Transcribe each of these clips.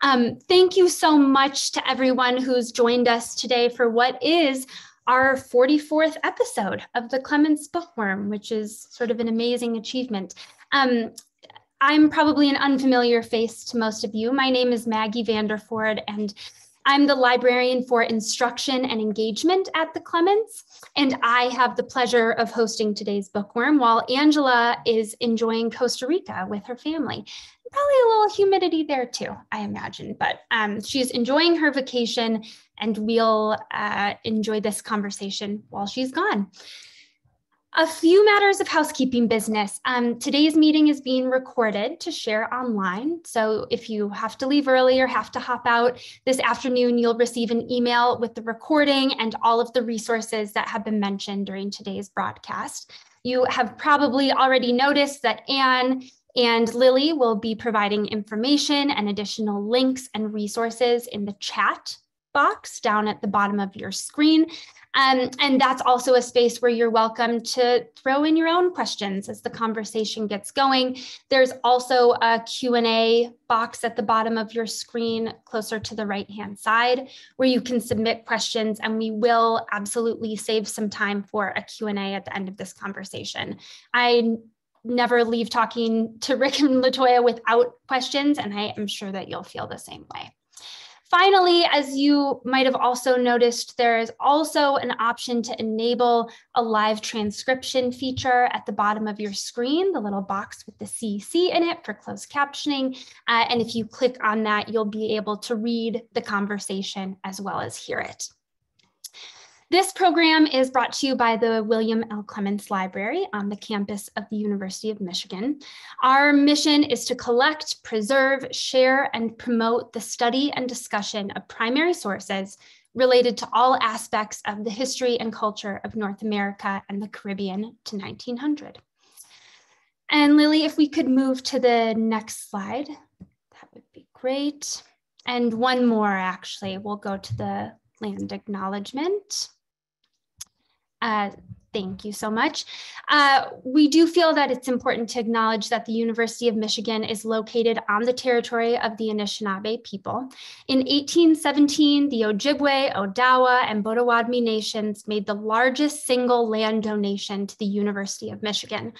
Thank you so much to everyone who's joined us today for what is our 44th episode of the Clements Bookworm, which is sort of an amazing achievement. I'm probably an unfamiliar face to most of you. My name is Maggie Vanderford, and I'm the librarian for instruction and engagement at the Clements, and I have the pleasure of hosting today's Bookworm while Angela is enjoying Costa Rica with her family. Probably a little humidity there too, I imagine, but she's enjoying her vacation, and we'll enjoy this conversation while she's gone. A few matters of housekeeping business. Today's meeting is being recorded to share online. So if you have to leave early or have to hop out this afternoon, you'll receive an email with the recording and all of the resources that have been mentioned during today's broadcast. You have probably already noticed that Anne and Lily will be providing information and additional links and resources in the chat box down at the bottom of your screen. And that's also a space where you're welcome to throw in your own questions as the conversation gets going. There's also a Q&A box at the bottom of your screen closer to the right-hand side where you can submit questions, and we will absolutely save some time for a Q&A at the end of this conversation. I never leave talking to Rick and Latoya without questions, and I am sure that you'll feel the same way. Finally, as you might have also noticed, there is also an option to enable a live transcription feature at the bottom of your screen, the little box with the CC in it for closed captioning. And if you click on that, you'll be able to read the conversation as well as hear it. This program is brought to you by the William L. Clements Library on the campus of the University of Michigan. Our mission is to collect, preserve, share, and promote the study and discussion of primary sources related to all aspects of the history and culture of North America and the Caribbean to 1900. And Lily, if we could move to the next slide, that would be great. And one more, actually, we'll go to the land acknowledgement. Thank you so much. We do feel that it's important to acknowledge that the University of Michigan is located on the territory of the Anishinaabe people. In 1817, the Ojibwe, Odawa, and Potawatomi nations made the largest single land donation to the University of Michigan,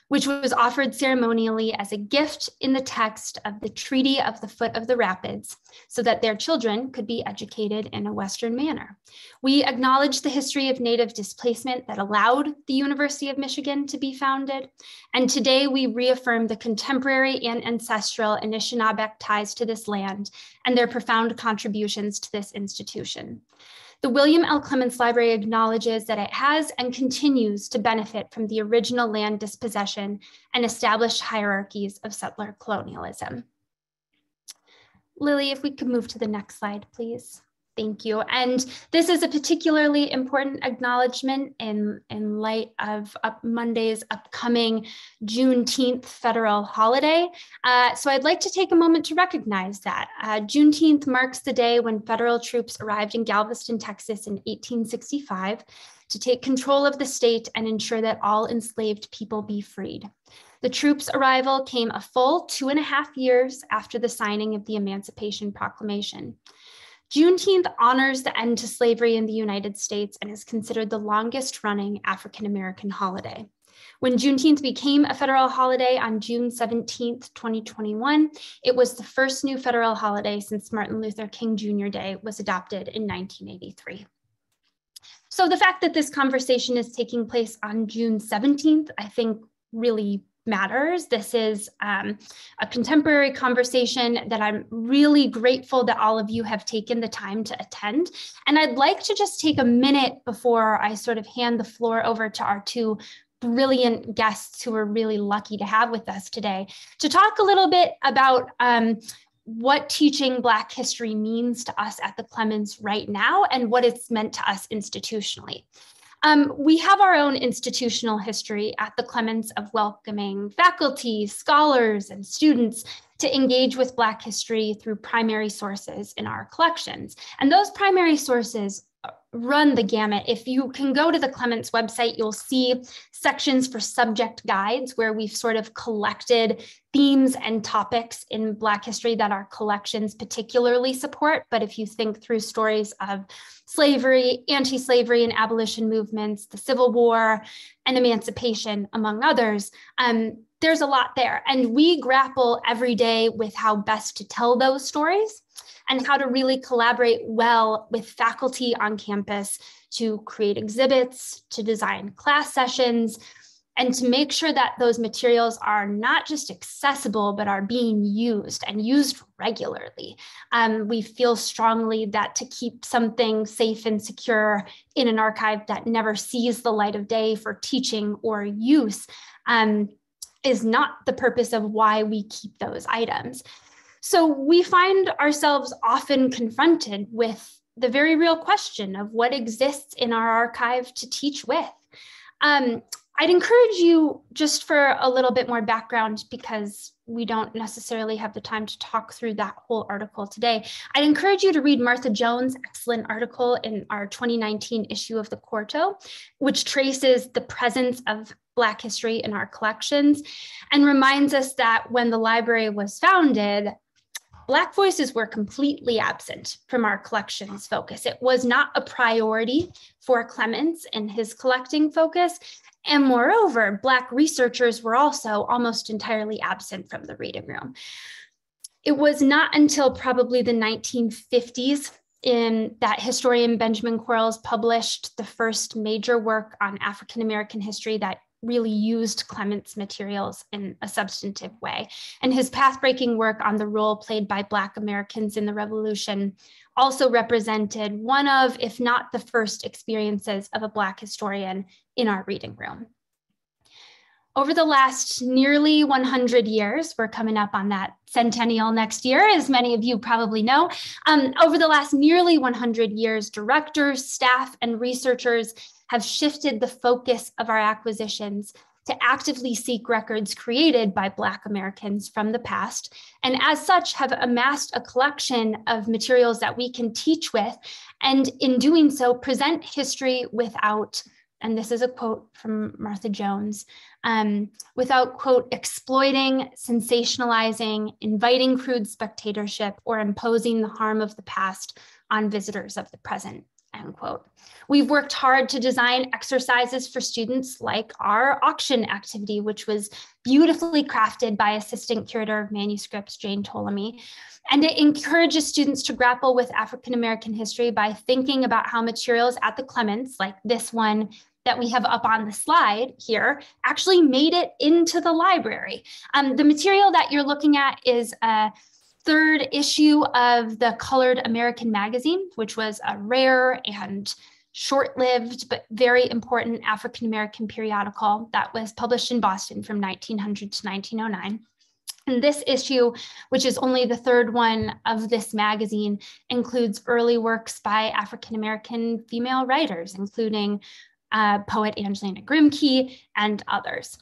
which was offered ceremonially as a gift in the text of the Treaty of the Foot of the Rapids, so that their children could be educated in a Western manner. We acknowledge the history of Native displacement that allowed the University of Michigan to be founded, and today we reaffirm the contemporary and ancestral Anishinaabe ties to this land and their profound contributions to this institution. The William L. Clements Library acknowledges that it has and continues to benefit from the original land dispossession and established hierarchies of settler colonialism. Lily, if we could move to the next slide, please. Thank you. And this is a particularly important acknowledgement in light of Monday's upcoming Juneteenth federal holiday. So I'd like to take a moment to recognize that. Juneteenth marks the day when federal troops arrived in Galveston, Texas in 1865 to take control of the state and ensure that all enslaved people be freed. The troops' arrival came a full 2.5 years after the signing of the Emancipation Proclamation. Juneteenth honors the end to slavery in the United States and is considered the longest running African American holiday. When Juneteenth became a federal holiday on June 17, 2021, it was the first new federal holiday since Martin Luther King Jr. Day was adopted in 1983. So the fact that this conversation is taking place on June 17th, I think really matters. This is a contemporary conversation that I'm really grateful that all of you have taken the time to attend. And I'd like to just take a minute before I sort of hand the floor over to our two brilliant guests who we're really lucky to have with us today to talk a little bit about what teaching Black history means to us at the Clements right now and what it's meant to us institutionally. We have our own institutional history at the Clements of welcoming faculty, scholars, and students to engage with Black history through primary sources in our collections. And those primary sources run the gamut. If you can go to the Clements website, you'll see sections for subject guides where we've sort of collected themes and topics in Black history that our collections particularly support. But if you think through stories of slavery, anti-slavery and abolition movements, the Civil War, and emancipation, among others, there's a lot there. And we grapple every day with how best to tell those stories and how to really collaborate well with faculty on campus to create exhibits, to design class sessions, and to make sure that those materials are not just accessible, but are being used and used regularly. We feel strongly that to keep something safe and secure in an archive that never sees the light of day for teaching or use is not the purpose of why we keep those items. So we find ourselves often confronted with the very real question of what exists in our archive to teach with. I'd encourage you, just for a little bit more background, because we don't necessarily have the time to talk through that whole article today. I'd encourage you to read Martha Jones' excellent article in our 2019 issue of the Quarto, which traces the presence of Black history in our collections and reminds us that when the library was founded, Black voices were completely absent from our collections focus. It was not a priority for Clements in his collecting focus. And moreover, Black researchers were also almost entirely absent from the reading room. It was not until probably the 1950s that historian Benjamin Quarles published the first major work on African American history that really used Clements' materials in a substantive way. And his path-breaking work on the role played by Black Americans in the Revolution also represented one of, if not the first, experiences of a Black historian in our reading room. Over the last nearly 100 years, we're coming up on that centennial next year, as many of you probably know. Over the last nearly 100 years, directors, staff, and researchers have shifted the focus of our acquisitions to actively seek records created by Black Americans from the past, and as such have amassed a collection of materials that we can teach with, and in doing so, present history without, and this is a quote from Martha Jones, without, quote, exploiting, sensationalizing, inviting crude spectatorship, or imposing the harm of the past on visitors of the present, end quote. We've worked hard to design exercises for students like our auction activity, which was beautifully crafted by Assistant Curator of Manuscripts, Jane Ptolemy. And it encourages students to grapple with African American history by thinking about how materials at the Clements, like this one that we have up on the slide here, actually made it into the library. The material that you're looking at is a third issue of the Colored American magazine, which was a rare and short-lived but very important African American periodical that was published in Boston from 1900 to 1909. And this issue, which is only the third one of this magazine, includes early works by African American female writers, including poet Angelina Grimke and others.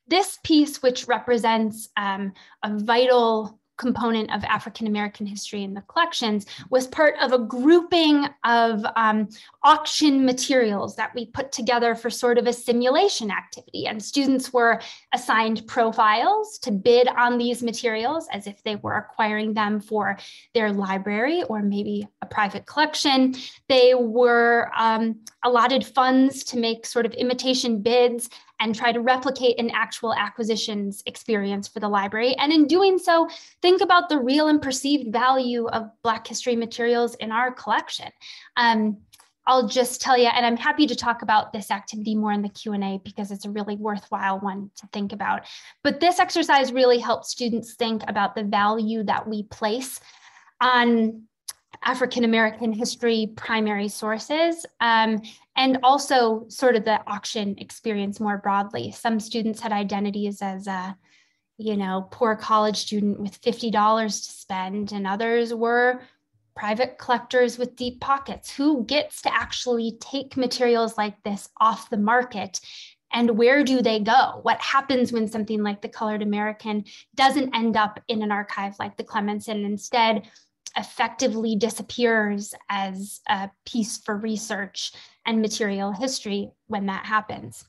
This piece, which represents a vital component of African American history in the collections, was part of a grouping of auction materials that we put together for sort of a simulation activity. And students were assigned profiles to bid on these materials as if they were acquiring them for their library or maybe a private collection. They were allotted funds to make sort of imitation bids and try to replicate an actual acquisitions experience for the library. And in doing so, think about the real and perceived value of Black history materials in our collection. I'll just tell you, and I'm happy to talk about this activity more in the Q&A because it's a really worthwhile one to think about. But this exercise really helps students think about the value that we place on African American history primary sources, and also sort of the auction experience more broadly. Some students had identities as a, poor college student with $50 to spend, and others were private collectors with deep pockets. Who gets to actually take materials like this off the market? And where do they go? What happens when something like the Colored American doesn't end up in an archive like the Clements and instead effectively disappears as a piece for research and material history when that happens.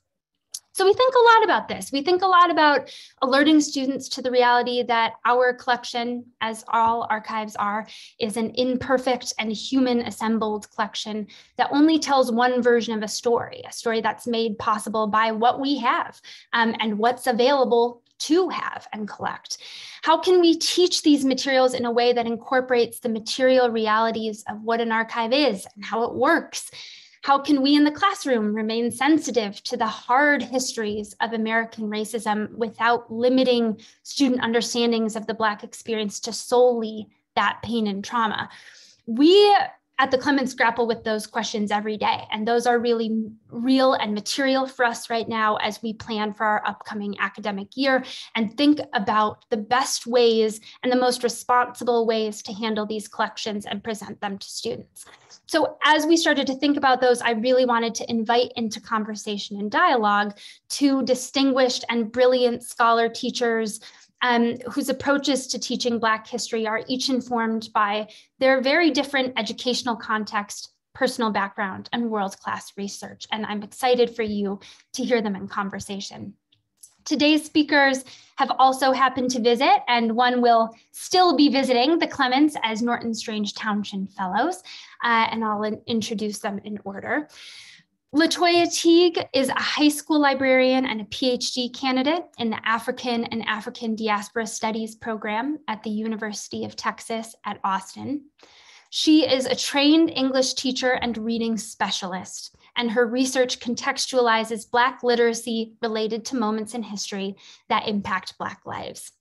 So we think a lot about this. We think a lot about alerting students to the reality that our collection, as all archives are, is an imperfect and human assembled collection that only tells one version of a story that's made possible by what we have and what's available to have and collect. How can we teach these materials in a way that incorporates the material realities of what an archive is and how it works? How can we in the classroom remain sensitive to the hard histories of American racism without limiting student understandings of the Black experience to solely that pain and trauma? We at the Clements grapple with those questions every day, and those are really real and material for us right now as we plan for our upcoming academic year and think about the best ways and the most responsible ways to handle these collections and present them to students. So as we started to think about those, I really wanted to invite into conversation and dialogue two distinguished and brilliant scholar teachers whose approaches to teaching Black history are each informed by their very different educational context, personal background, and world-class research. And I'm excited for you to hear them in conversation. Today's speakers have also happened to visit, and one will still be visiting the Clements as Norton Strange Townshend Fellows, and I'll introduce them in order. Latoya Teague is a high school librarian and a PhD candidate in the African and African Diaspora Studies program at the University of Texas at Austin. She is a trained English teacher and reading specialist, and her research contextualizes Black literacy related to moments in history that impact Black lives.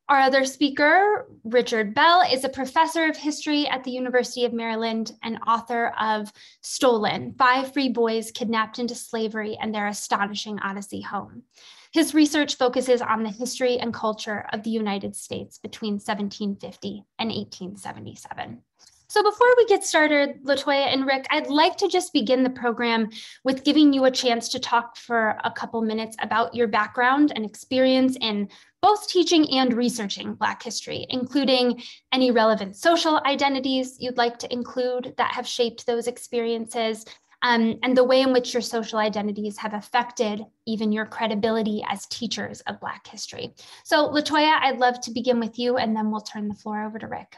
Our other speaker, Richard Bell, is a professor of history at the University of Maryland and author of Stolen: 5 Free Boys Kidnapped into Slavery and Their Astonishing Odyssey Home. His research focuses on the history and culture of the United States between 1750 and 1877. So before we get started, Latoya and Rick, I'd like to just begin the program with giving you a chance to talk for a couple minutes about your background and experience in both teaching and researching Black history, including any relevant social identities you'd like to include that have shaped those experiences, and the way in which your social identities have affected even your credibility as teachers of Black history. So Latoya, I'd love to begin with you, and then we'll turn the floor over to Rick.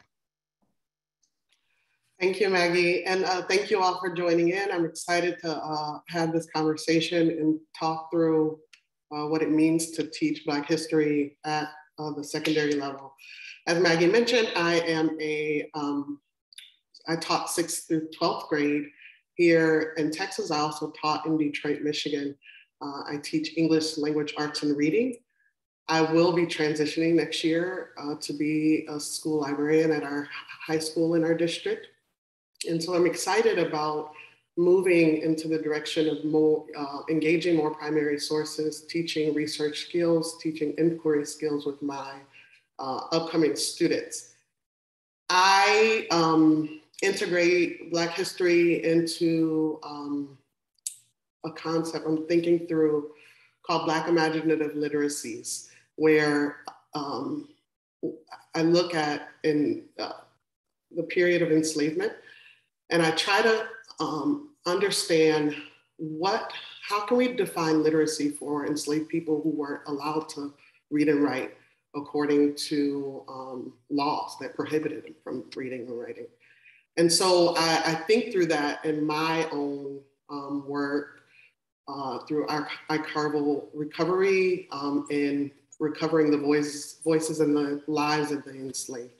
Thank you, Maggie, and thank you all for joining in. I'm excited to have this conversation and talk through what it means to teach Black history at the secondary level. As Maggie mentioned, I taught 6th through 12th grade here in Texas. I also taught in Detroit, Michigan. I teach English language arts and reading. I will be transitioning next year to be a school librarian at our high school in our district. And so I'm excited about moving into the direction of more engaging more primary sources, teaching research skills, teaching inquiry skills with my upcoming students. I integrate Black history into a concept I'm thinking through called Black imaginative literacies, where I look at in the period of enslavement, and I try to understand how can we define literacy for enslaved people who weren't allowed to read and write according to laws that prohibited them from reading and writing. And so I think through that in my own work through archival recovery in recovering the voices and the lives of the enslaved.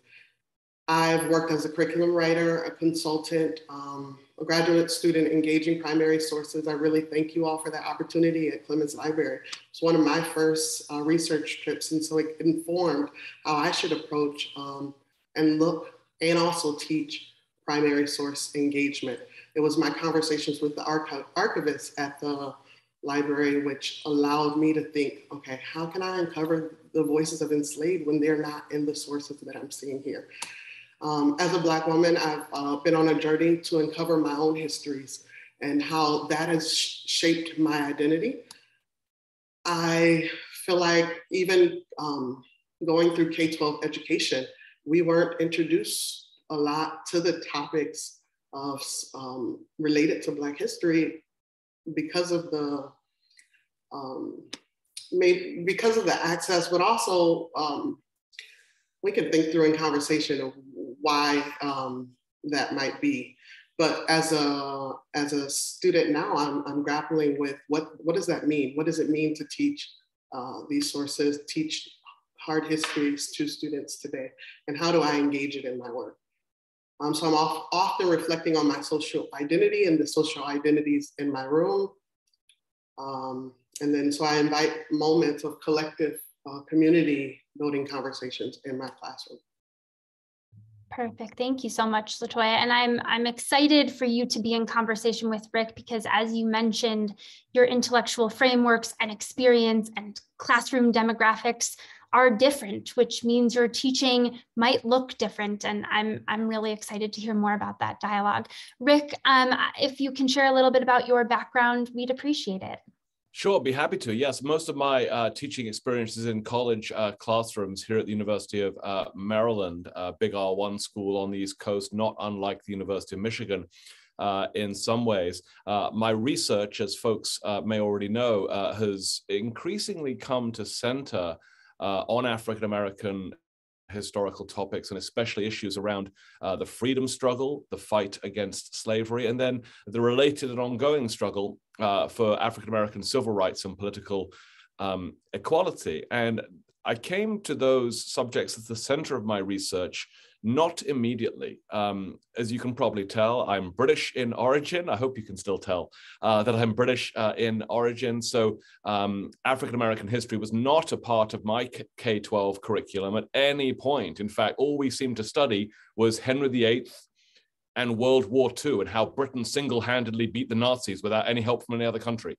I've worked as a curriculum writer, a consultant, a graduate student engaging primary sources. I really thank you all for that opportunity at Clements Library. It's one of my first research trips, and so it informed how I should approach and look and also teach primary source engagement. It was my conversations with the archivists at the library which allowed me to think, okay, how can I uncover the voices of enslaved when they're not in the sources that I'm seeing here? As a Black woman, I've been on a journey to uncover my own histories and how that has shaped my identity. I feel like even going through K-12 education, we weren't introduced a lot to the topics of related to Black history because of the access, but also we can think through in conversation of why that might be. But as a student now, I'm grappling with what does that mean? What does it mean to teach these sources, teach hard histories to students today? And how do I engage it in my work? So I'm often reflecting on my social identity and the social identities in my room. And then so I invite moments of collective community building conversations in my classroom. Perfect. Thank you so much, Latoya. And I'm excited for you to be in conversation with Rick, because as you mentioned, your intellectual frameworks and experience and classroom demographics are different, which means your teaching might look different. And I'm really excited to hear more about that dialogue. Rick, if you can share a little bit about your background, we'd appreciate it. Sure, be happy to. Yes, most of my teaching experiences in college classrooms here at the University of Maryland, big R1 school on the East Coast, not unlike the University of Michigan in some ways. My research, as folks may already know, has increasingly come to center on African American historical topics, and especially issues around the freedom struggle, the fight against slavery, and then the related and ongoing struggle for African American civil rights and political equality. And I came to those subjects at the center of my research not immediately. As you can probably tell, I'm British in origin. I hope you can still tell that I'm British in origin. So African American history was not a part of my K-12 curriculum at any point. In fact, all we seemed to study was Henry VIII and World War II and how Britain single-handedly beat the Nazis without any help from any other country.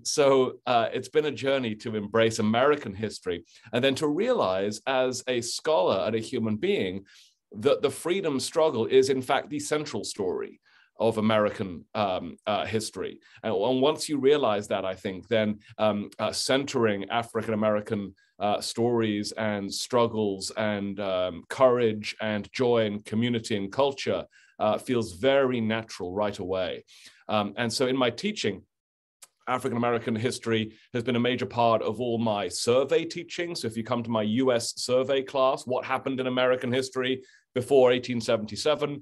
So it's been a journey to embrace American history and then to realize as a scholar and a human being that the freedom struggle is in fact the central story of American history. And once you realize that, I think, then centering African-American stories and struggles and courage and joy and community and culture feels very natural right away. And so in my teaching, African-American history has been a major part of all my survey teaching. So if you come to my US survey class, what happened in American history before 1877,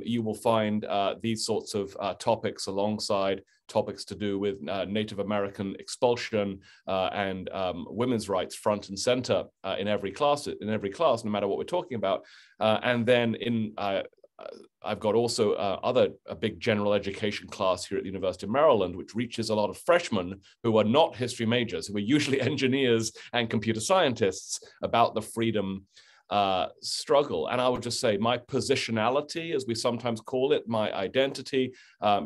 you will find these sorts of topics alongside topics to do with Native American expulsion and women's rights front and center in every class, no matter what we're talking about. And then I've got also a big general education class here at the University of Maryland, which reaches a lot of freshmen who are not history majors, who are usually engineers and computer scientists, about the freedom struggle. And I would just say my positionality, as we sometimes call it, my identity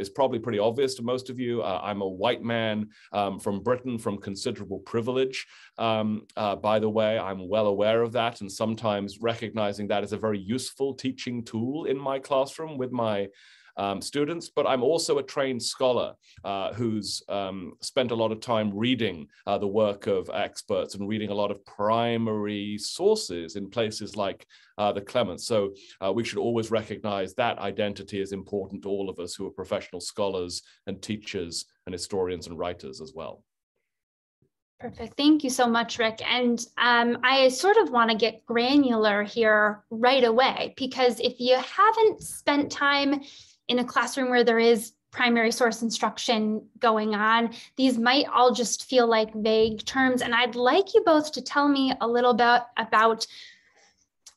is probably pretty obvious to most of you. I'm a white man from Britain, from considerable privilege. By the way, I'm well aware of that, and sometimes recognizing that as a very useful teaching tool in my classroom with my students, but I'm also a trained scholar who's spent a lot of time reading the work of experts and reading a lot of primary sources in places like the Clements. So we should always recognize that identity is important to all of us who are professional scholars and teachers and historians and writers as well. Perfect. Thank you so much, Rick. And I sort of want to get granular here right away, because if you haven't spent time in a classroom where there is primary source instruction going on, these might all just feel like vague terms. And I'd like you both to tell me a little bit about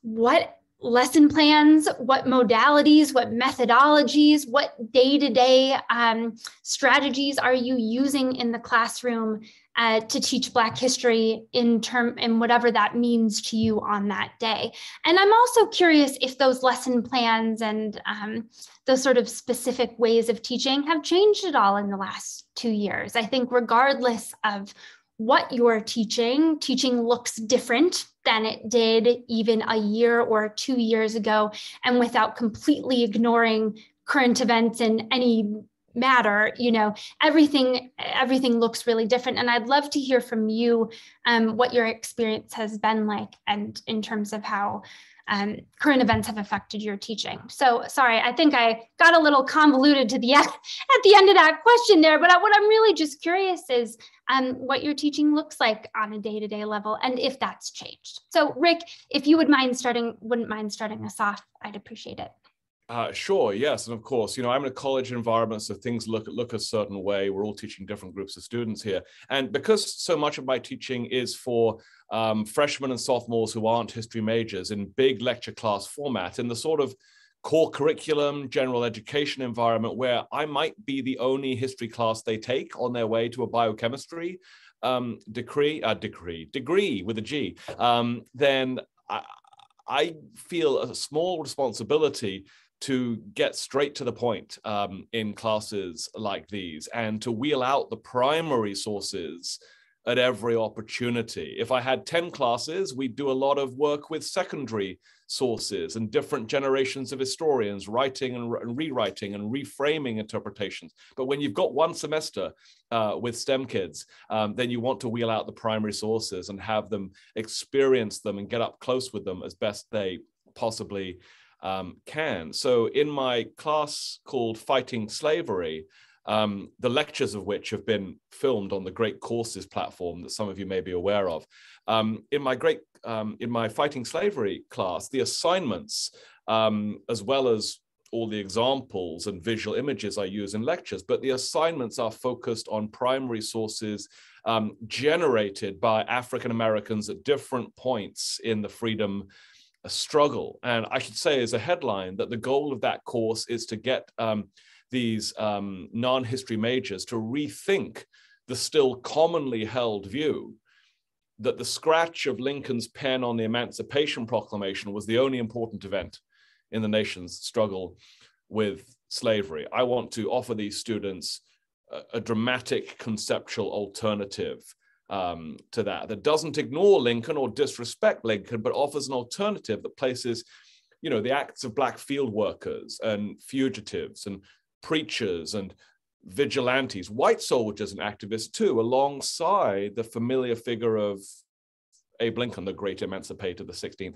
what lesson plans, what modalities, what methodologies, what day-to-day strategies are you using in the classroom to teach Black history in whatever that means to you on that day. And I'm also curious if those lesson plans and those sort of specific ways of teaching have changed at all in the last 2 years. I think regardless of what you're teaching looks different than it did even a year or 2 years ago, and without completely ignoring current events in any matter, everything looks really different. And I'd love to hear from you what your experience has been like, and in terms of how current events have affected your teaching. So sorry, I think I got a little convoluted to the at the end of that question there, but what I'm really just curious is what your teaching looks like on a day-to-day level and if that's changed. So Rick, if you wouldn't mind starting us off, I'd appreciate it. Sure, yes, and of course, I'm in a college environment, so things look a certain way. We're all teaching different groups of students here. And because so much of my teaching is for freshmen and sophomores who aren't history majors in big lecture class format, in the sort of core curriculum, general education environment where I might be the only history class they take on their way to a biochemistry degree with a G, then I feel a small responsibility to get straight to the point in classes like these and to wheel out the primary sources at every opportunity. If I had 10 classes, we'd do a lot of work with secondary sources and different generations of historians writing and rewriting and reframing interpretations. But when you've got one semester with STEM kids, then you want to wheel out the primary sources and have them experience them and get up close with them as best they possibly can. So in my class called Fighting Slavery, the lectures of which have been filmed on the Great Courses platform that some of you may be aware of. In my Fighting Slavery class, the assignments, as well as all the examples and visual images I use in lectures, but the assignments are focused on primary sources generated by African Americans at different points in the freedom struggle. And I should say as a headline that the goal of that course is to get these non-history majors to rethink the still commonly held view that the scratch of Lincoln's pen on the Emancipation Proclamation was the only important event in the nation's struggle with slavery. I want to offer these students a dramatic conceptual alternative to that doesn't ignore Lincoln or disrespect Lincoln, but offers an alternative that places, the acts of Black field workers and fugitives and preachers and vigilantes, white soldiers and activists too, alongside the familiar figure of Abe Lincoln, the great emancipator, the 16th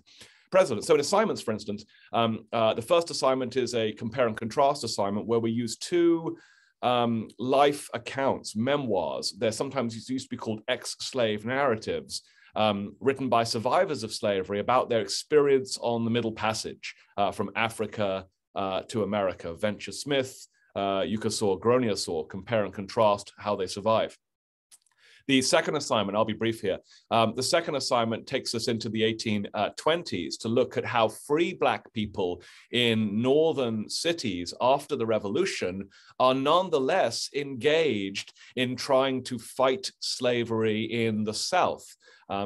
president. So in assignments, for instance, the first assignment is a compare and contrast assignment where we use two life accounts, memoirs. They're sometimes used to be called ex-slave narratives, written by survivors of slavery about their experience on the Middle Passage from Africa to America. Venture Smith, Yukasaw, Groniasaw, compare and contrast how they survive. The second assignment, I'll be brief here, the second assignment takes us into the 1820s to look at how free Black people in northern cities after the Revolution are nonetheless engaged in trying to fight slavery in the South.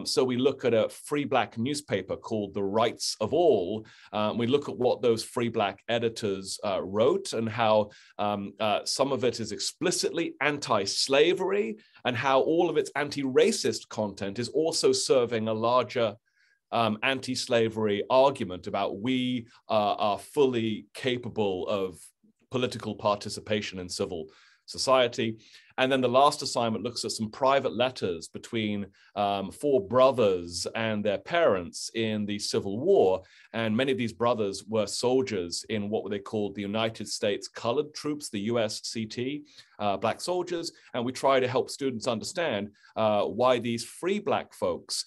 So we look at a free Black newspaper called The Rights of All. We look at what those free Black editors wrote and how some of it is explicitly anti-slavery and how all of its anti-racist content is also serving a larger anti-slavery argument about we are fully capable of political participation in civil society. And then the last assignment looks at some private letters between four brothers and their parents in the Civil War. And many of these brothers were soldiers in what they called the United States Colored Troops, the USCT, Black soldiers. And we try to help students understand why these free Black folks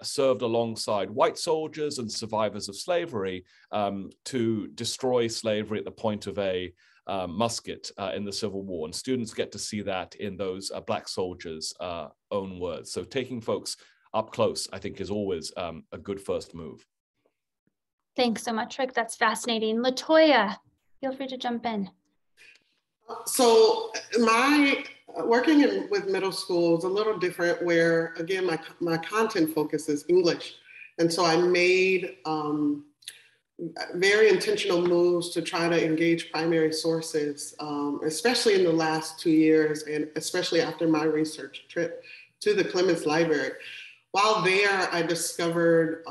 served alongside white soldiers and survivors of slavery to destroy slavery at the point of a musket in the Civil War, and students get to see that in those Black soldiers' own words. So taking folks up close, I think, is always a good first move. Thanks so much, Rick. That's fascinating. Latoya, feel free to jump in. So my working with middle school is a little different where, again, my content focus is English. And so I made very intentional moves to try to engage primary sources, especially in the last 2 years, and especially after my research trip to the Clements Library. While there, I discovered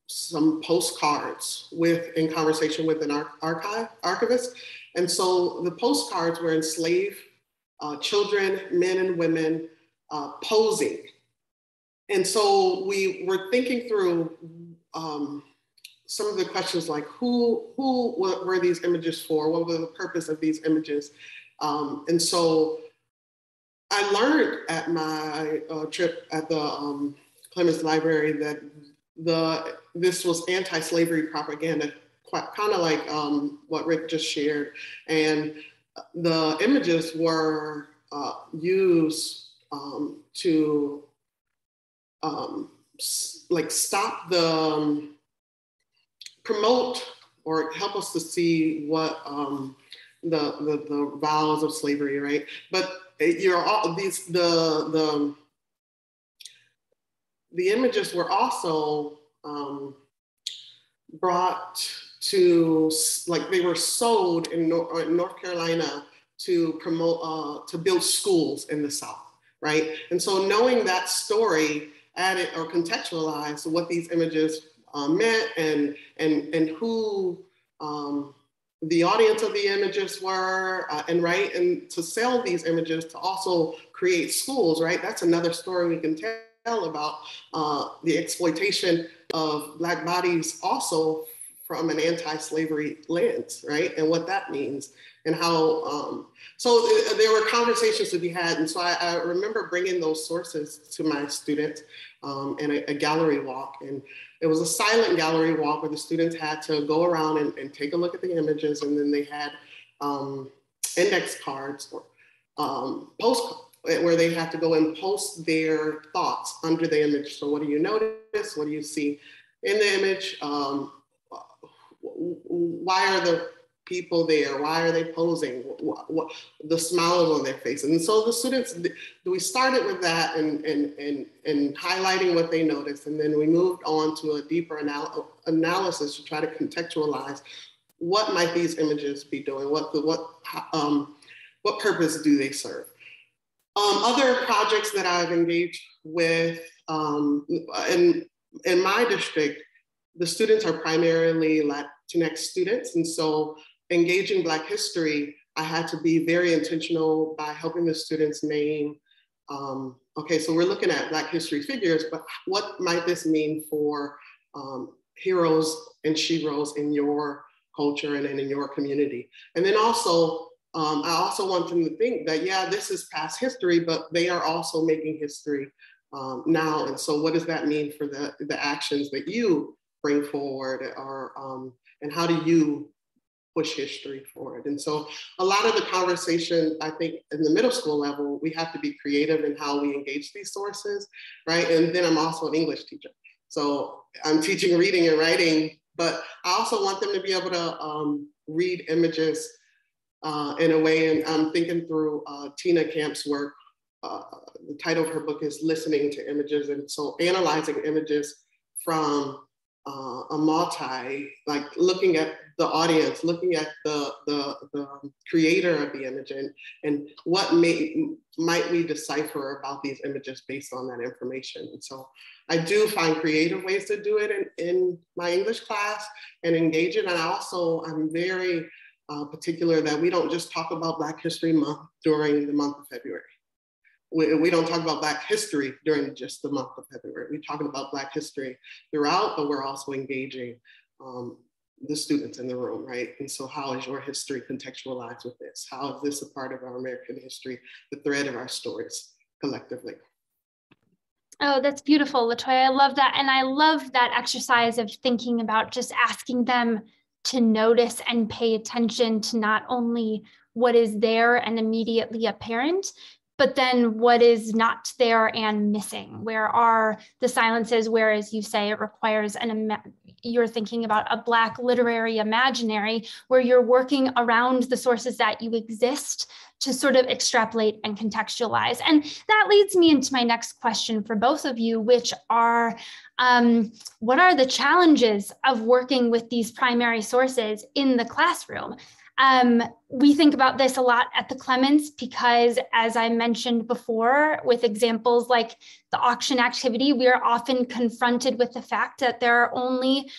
some postcards in conversation with an archivist. And so the postcards were enslaved children, men and women posing. And so we were thinking through some of the questions like what were these images for? What was the purpose of these images? And so I learned at my trip at the Clements Library that this was anti-slavery propaganda, kind of like what Rick just shared. And the images were used to like stop the promote or help us to see what the vows of slavery, right? But the images were also brought to, like they were sold in North Carolina to promote, to build schools in the South, right? And so knowing that story added or contextualized what these images meant and who the audience of the images were, and to sell these images to also create schools, right? That's another story we can tell about the exploitation of Black bodies also from an anti-slavery lens, right? And what that means and how, so there were conversations to be had. And so I remember bringing those sources to my students in a gallery walk. And it was a silent gallery walk where the students had to go around and take a look at the images. And then they had index cards or where they had to go and post their thoughts under the image. So what do you notice? What do you see in the image? Why are the people there? Why are they posing? What the smiles on their faces? And so the students, we started with that and highlighting what they noticed. And then we moved on to a deeper analysis to try to contextualize what might these images be doing? What purpose do they serve? Other projects that I've engaged with in my district, the students are primarily Latinx students. And so engaging Black history, I had to be very intentional by helping the students name, okay, so we're looking at Black history figures, but what might this mean for heroes and sheroes in your culture and in your community? And then also, I also want them to think that, yeah, this is past history, but they are also making history now. And so what does that mean for the actions that you bring forward, or and how do you push history forward? And so a lot of the conversation, I think in the middle school level, we have to be creative in how we engage these sources, right? And then I'm also an English teacher. So I'm teaching reading and writing, but I also want them to be able to read images in a way, and I'm thinking through Tina Camp's work. The title of her book is Listening to Images. And so analyzing images from like looking at the audience, looking at the creator of the image, and what might we decipher about these images based on that information. And so I do find creative ways to do it in my English class and engage it. And I'm very particular that we don't just talk about Black History Month during the month of February. We don't talk about Black history during just the month of February. We're talking about Black history throughout, but we're also engaging the students in the room, right? And so how is your history contextualized with this? How is this a part of our American history, the thread of our stories collectively? Oh, that's beautiful, Latoya. I love that. And I love that exercise of thinking about just asking them to notice and pay attention to not only what is there and immediately apparent, but then what is not there and missing? Where are the silences? Where, as you say, it requires you're thinking about a Black literary imaginary where you're working around the sources that you exist to sort of extrapolate and contextualize. And that leads me into my next question for both of you, which are, what are the challenges of working with these primary sources in the classroom? We think about this a lot at the Clements because, as I mentioned before, with examples like the auction activity, we are often confronted with the fact that there are only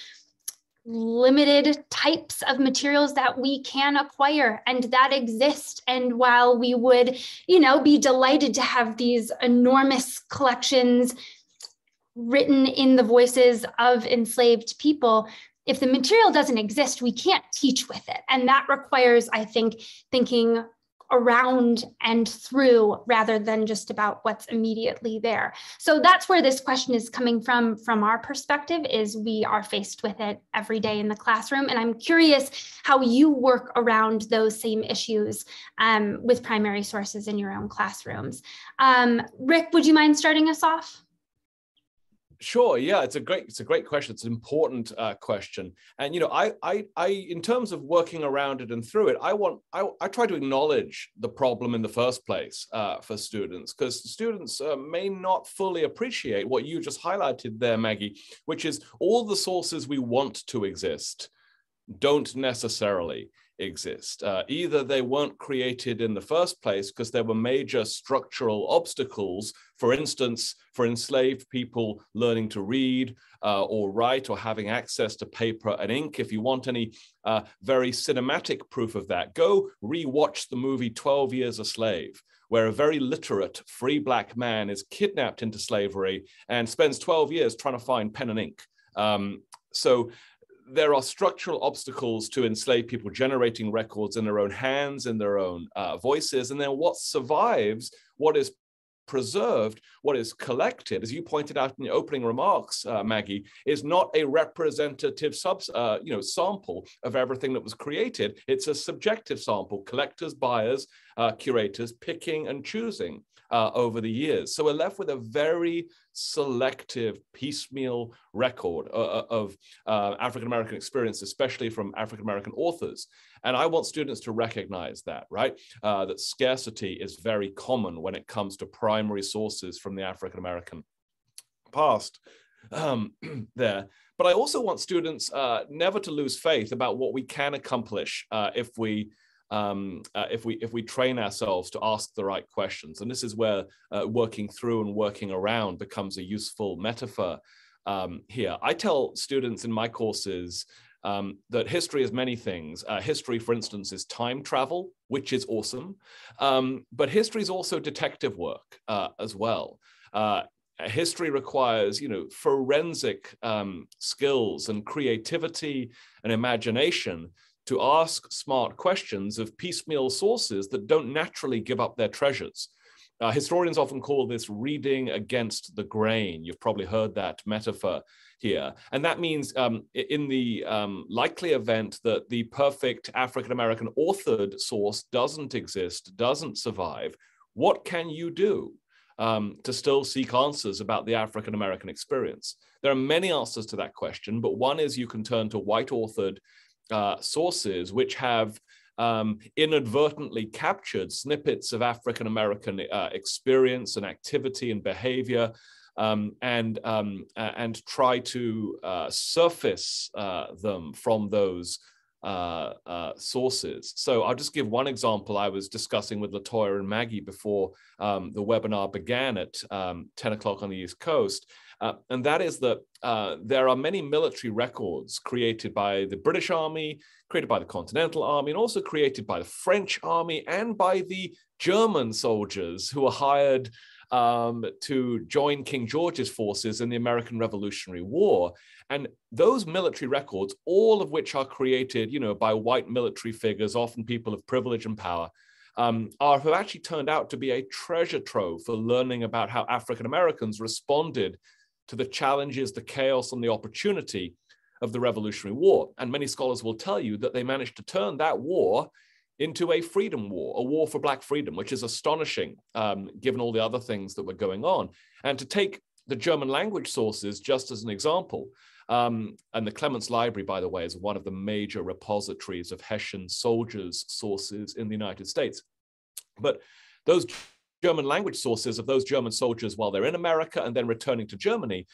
limited types of materials that we can acquire and that exist. And while we would, be delighted to have these enormous collections written in the voices of enslaved people, if the material doesn't exist, we can't teach with it. And that requires, I think, thinking around and through rather than just about what's immediately there. So that's where this question is coming from our perspective, is we are faced with it every day in the classroom. And I'm curious how you work around those same issues with primary sources in your own classrooms. Rick, would you mind starting us off? Sure. Yeah, it's a great question. It's an important question. And I in terms of working around it and through it, I try to acknowledge the problem in the first place for students, because students may not fully appreciate what you just highlighted there, Maggie, which is all the sources we want to exist don't necessarily exist. Either they weren't created in the first place because there were major structural obstacles, for instance, for enslaved people learning to read or write or having access to paper and ink. If you want any very cinematic proof of that, go rewatch the movie 12 Years a Slave, where a very literate free Black man is kidnapped into slavery and spends 12 years trying to find pen and ink. So there are structural obstacles to enslaved people generating records in their own hands, in their own voices. And then what survives, what is preserved, what is collected, as you pointed out in the opening remarks, Maggie, is not a representative sample of everything that was created. It's a subjective sample, collectors, buyers, curators, picking and choosing over the years. So we're left with a very selective, piecemeal record of African-American experience, especially from African-American authors. And I want students to recognize that, right? That scarcity is very common when it comes to primary sources from the African-American past there. But I also want students never to lose faith about what we can accomplish if we train ourselves to ask the right questions. And this is where working through and working around becomes a useful metaphor here. I tell students in my courses that history is many things. History, for instance, is time travel, which is awesome. But history is also detective work as well. History requires, forensic skills and creativity and imagination to ask smart questions of piecemeal sources that don't naturally give up their treasures. Historians often call this reading against the grain. You've probably heard that metaphor here. And that means in the likely event that the perfect African-American authored source doesn't exist, doesn't survive, what can you do to still seek answers about the African-American experience? There are many answers to that question, but one is you can turn to white-authored sources which have inadvertently captured snippets of African-American experience and activity and behavior, and try to surface them from those sources. So I'll just give one example I was discussing with Latoya and Maggie before the webinar began at 10 o'clock on the East Coast. And that is that there are many military records created by the British Army, created by the Continental Army, and also created by the French Army and by the German soldiers who were hired to join King George's forces in the American Revolutionary War. And those military records, all of which are created, by white military figures, often people of privilege and power, have actually turned out to be a treasure trove for learning about how African Americans responded to the challenges, the chaos, and the opportunity of the Revolutionary War. And many scholars will tell you that they managed to turn that war into a freedom war, a war for Black freedom, which is astonishing, given all the other things that were going on. And to take the German language sources just as an example, and the Clements Library, by the way, is one of the major repositories of Hessian soldiers' sources in the United States. But those German language sources of those German soldiers while they're in America and then returning to Germany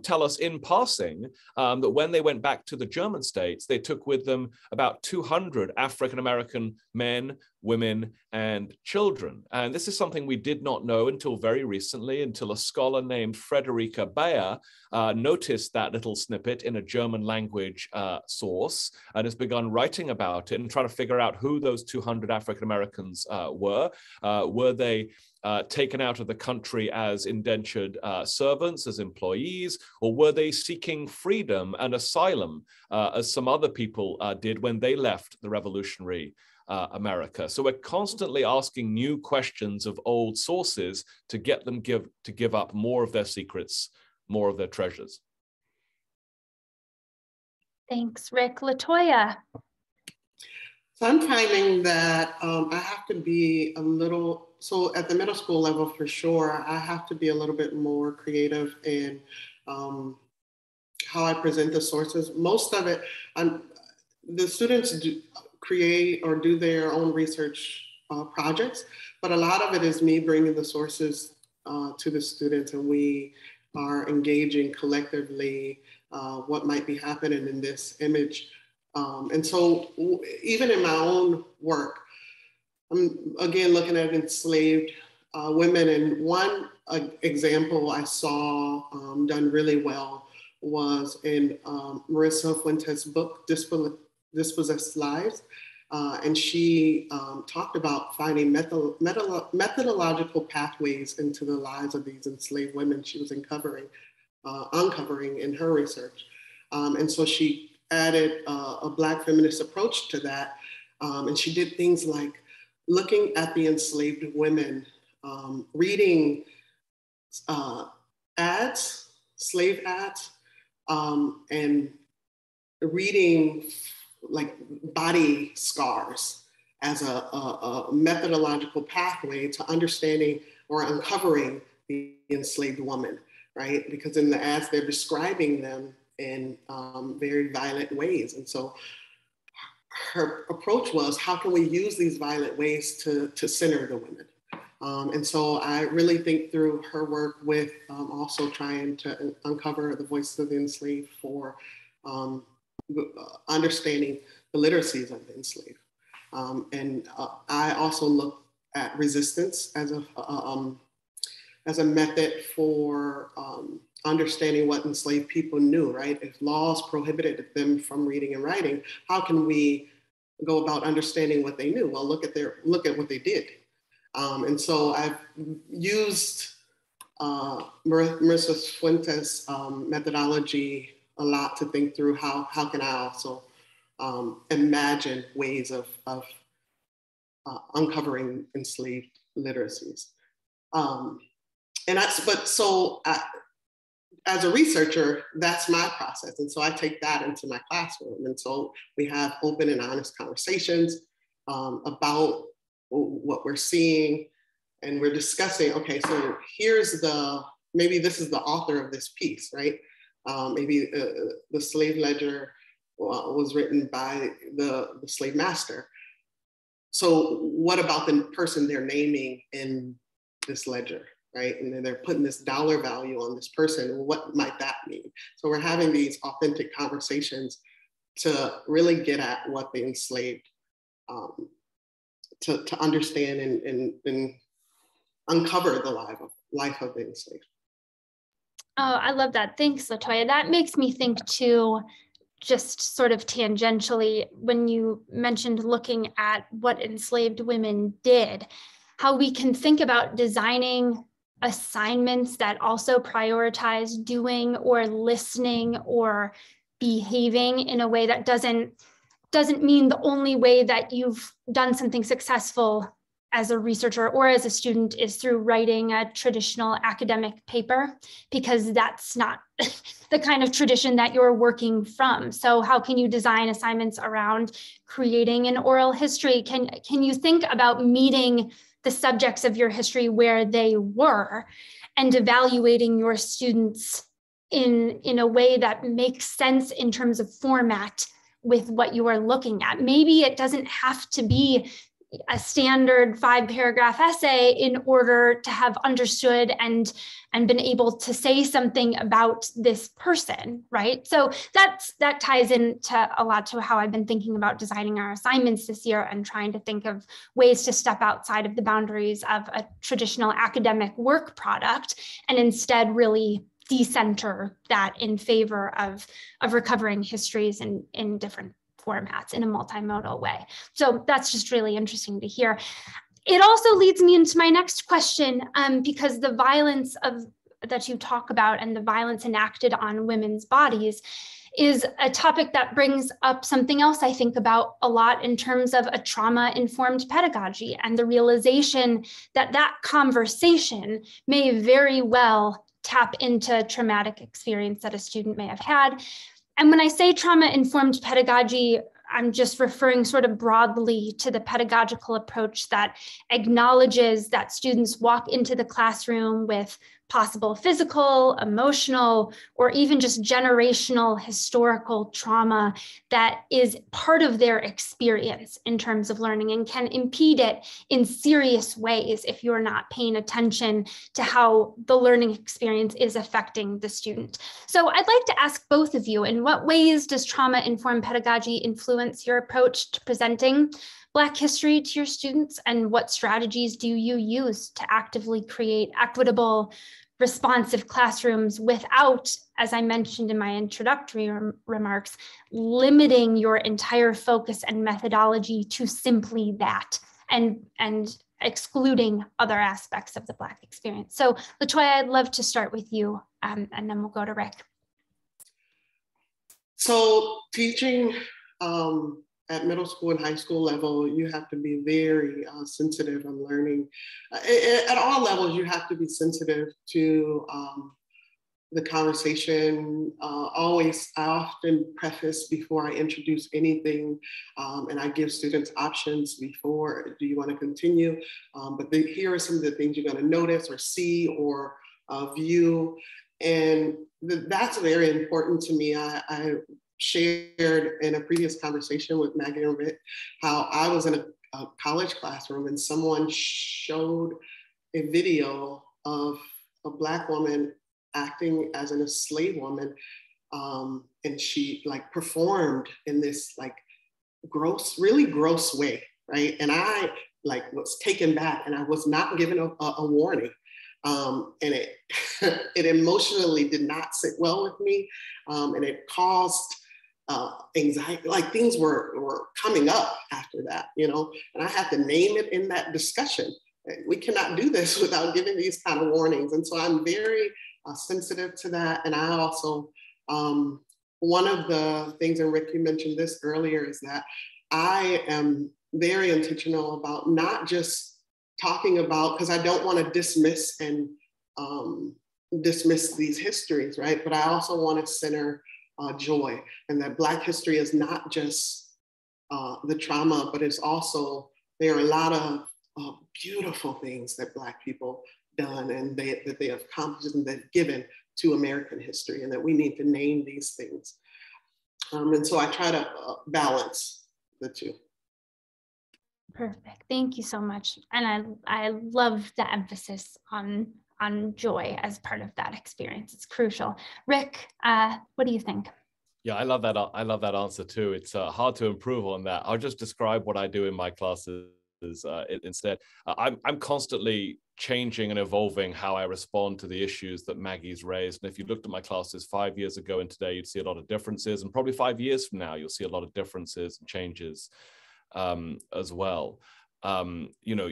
tell us in passing that when they went back to the German states, they took with them about 200 African-American men, women, and children. And this is something we did not know until very recently, until a scholar named Friederike Bayer noticed that little snippet in a German language source and has begun writing about it and trying to figure out who those 200 African-Americans were. Were they taken out of the country as indentured servants, as employees, or were they seeking freedom and asylum, as some other people did when they left the revolutionary America? So we're constantly asking new questions of old sources to get them to give up more of their secrets, more of their treasures. Thanks, Rick. Latoya. So I'm finding that I have to be a little, so at the middle school level for sure, I have to be a little bit more creative in how I present the sources. Most of it, the students create or do their own research projects, but a lot of it is me bringing the sources to the students, and we are engaging collectively what might be happening in this image. And so even in my own work, I'm again looking at enslaved women, and one example I saw done really well was in Marissa Fuentes' book, Dispossessed Lives. And she talked about finding methodological pathways into the lives of these enslaved women she was uncovering in her research. And so she added a Black feminist approach to that. And she did things like looking at the enslaved women, reading ads, slave ads, and reading like body scars as a methodological pathway to understanding or uncovering the enslaved woman, right? Because in the ads, they're describing them in very violent ways. And so her approach was, how can we use these violent ways to center the women? And so I really think through her work with also trying to uncover the voices of the enslaved for understanding the literacies of the enslaved. And I also look at resistance as a method for understanding what enslaved people knew, right? If laws prohibited them from reading and writing, how can we go about understanding what they knew? Well, look at what they did. And so I've used Marissa Fuentes' methodology a lot to think through how can I also imagine ways of uncovering enslaved literacies. As a researcher, that's my process. And so I take that into my classroom. And so we have open and honest conversations about what we're seeing. And we're discussing, okay, so maybe this is the author of this piece, right? Maybe the slave ledger was written by the slave master. So what about the person they're naming in this ledger? Right? And then they're putting this dollar value on this person. What might that mean? So we're having these authentic conversations to really get at what the enslaved, to understand and uncover the life of the enslaved. Oh, I love that. Thanks, Latoya. That makes me think too, just sort of tangentially, when you mentioned looking at what enslaved women did, how we can think about designing assignments that also prioritize doing or listening or behaving in a way that doesn't mean the only way that you've done something successful as a researcher or as a student is through writing a traditional academic paper, because that's not the kind of tradition that you're working from. So how can you design assignments around creating an oral history? Can you think about meeting the subjects of your history where they were and evaluating your students in a way that makes sense in terms of format with what you are looking at? Maybe it doesn't have to be a standard 5-paragraph essay in order to have understood and been able to say something about this person, right? So that ties into a lot to how I've been thinking about designing our assignments this year and trying to think of ways to step outside of the boundaries of a traditional academic work product and instead really decenter that in favor of recovering histories in different formats in a multimodal way. So that's just really interesting to hear. It also leads me into my next question, because the violence that you talk about and the violence enacted on women's bodies is a topic that brings up something else I think about a lot in terms of a trauma-informed pedagogy and the realization that that conversation may very well tap into traumatic experience that a student may have had. And when I say trauma-informed pedagogy, I'm just referring sort of broadly to the pedagogical approach that acknowledges that students walk into the classroom with possible physical, emotional, or even just generational historical trauma that is part of their experience in terms of learning and can impede it in serious ways if you're not paying attention to how the learning experience is affecting the student. So I'd like to ask both of you, in what ways does trauma-informed pedagogy influence your approach to presenting Black history to your students, and what strategies do you use to actively create equitable, responsive classrooms without, as I mentioned in my introductory remarks, limiting your entire focus and methodology to simply that and excluding other aspects of the Black experience? So Latoya, I'd love to start with you, and then we'll go to Rick. So teaching at middle school and high school level, you have to be very sensitive on learning. At all levels, you have to be sensitive to the conversation. I often preface before I introduce anything, and I give students options before, do you want to continue? But here are some of the things you're going to notice or see or view. And that's very important to me. I shared in a previous conversation with Maggie and Rick how I was in a college classroom and someone showed a video of a Black woman acting as an enslaved woman, and she like performed in this like gross, really gross way, right? And I like was taken back, and I was not given a warning. And it it emotionally did not sit well with me, and it caused anxiety. Like things were coming up after that, you know, and I had to name it in that discussion. We cannot do this without giving these kind of warnings. And so I'm very sensitive to that. And I also, one of the things, and Rick, you mentioned this earlier, is that I am very intentional about not just talking about, because I don't want to dismiss these histories, right? But I also want to center joy, and that Black history is not just the trauma, but it's also, there are a lot of beautiful things that Black people done and that they have accomplished and they've given to American history, and that we need to name these things. And so I try to balance the two. Perfect. Thank you so much. And I love the emphasis on joy as part of that experience. It's crucial. Rick, what do you think? Yeah, I love that answer too. It's hard to improve on that. I'll just describe what I do in my classes instead. I'm constantly changing and evolving how I respond to the issues that Maggie's raised. And if you looked at my classes 5 years ago and today, you'd see a lot of differences. And probably 5 years from now, you'll see a lot of differences and changes as well. You know,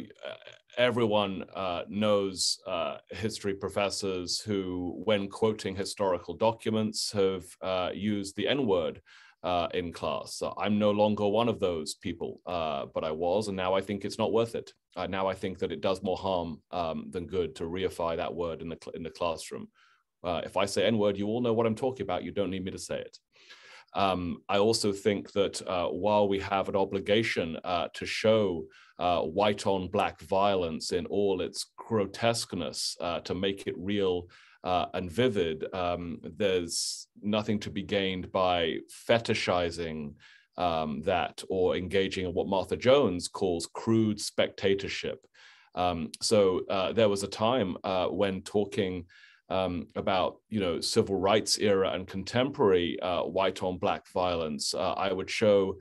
everyone knows history professors who, when quoting historical documents, have used the N-word in class. So I'm no longer one of those people, but I was, and now I think it's not worth it. Now I think that it does more harm than good to reify that word in the classroom. If I say N-word, you all know what I'm talking about. You don't need me to say it. I also think that while we have an obligation to show white on Black violence in all its grotesqueness, to make it real and vivid, there's nothing to be gained by fetishizing that or engaging in what Martha Jones calls crude spectatorship. So there was a time when talking about, you know, civil rights era and contemporary white on Black violence, I would show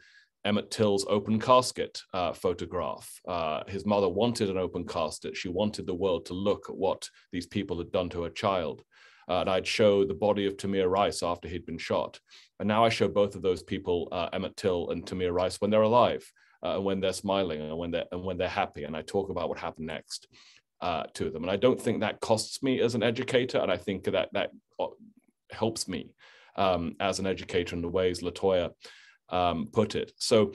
Emmett Till's open casket photograph. His mother wanted an open casket. She wanted the world to look at what these people had done to her child. And I'd show the body of Tamir Rice after he'd been shot. And now I show both of those people, Emmett Till and Tamir Rice, when they're alive. when they're smiling, and when they're happy, and I talk about what happened next to them. And I don't think that costs me as an educator, and I think that helps me as an educator in the ways Latoya put it. So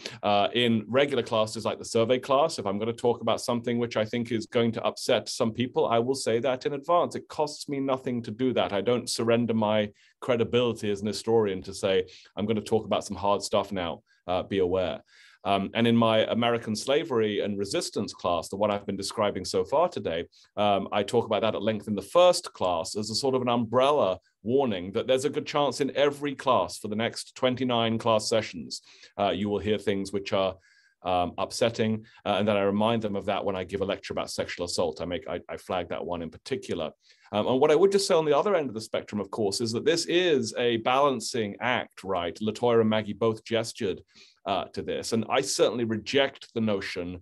in regular classes like the survey class, if I'm going to talk about something which I think is going to upset some people, I will say that in advance. It costs me nothing to do that. I don't surrender my credibility as an historian to say, I'm going to talk about some hard stuff now, be aware. And in my American slavery and resistance class, the one I've been describing so far today, I talk about that at length in the first class as a sort of an umbrella warning that there's a good chance in every class for the next 29 class sessions, you will hear things which are upsetting, and then I remind them of that when I give a lecture about sexual assault. I flag that one in particular. And what I would just say on the other end of the spectrum, of course, is that this is a balancing act, right? Latoya and Maggie both gestured to this, and I certainly reject the notion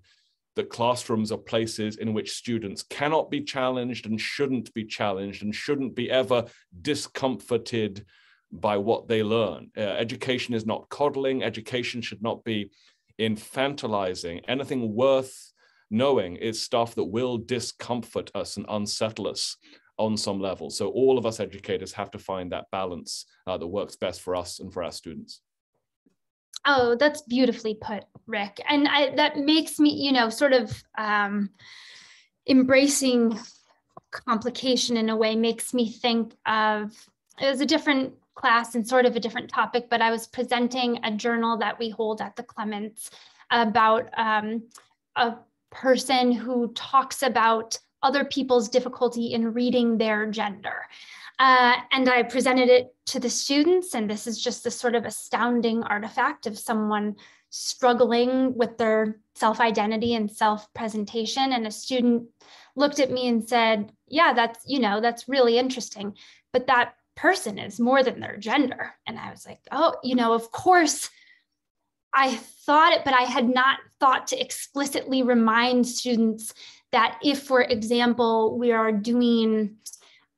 that classrooms are places in which students cannot be challenged and shouldn't be ever discomforted by what they learn. Education is not coddling. Education should not be infantilizing. Anything worth knowing is stuff that will discomfort us and unsettle us on some level. So all of us educators have to find that balance that works best for us and for our students. Oh, that's beautifully put, Rick. And that makes me, sort of embracing complication in a way makes me think of, it was a different class and sort of a different topic, but I was presenting a journal that we hold at the Clements about a person who talks about other people's difficulty in reading their gender. And I presented it to the students, and this is just this sort of astounding artifact of someone struggling with their self-identity and self-presentation. And a student looked at me and said, yeah, that's really interesting, but that person is more than their gender. And I was like, oh, of course I thought it, but I had not thought to explicitly remind students that if, for example, we are doing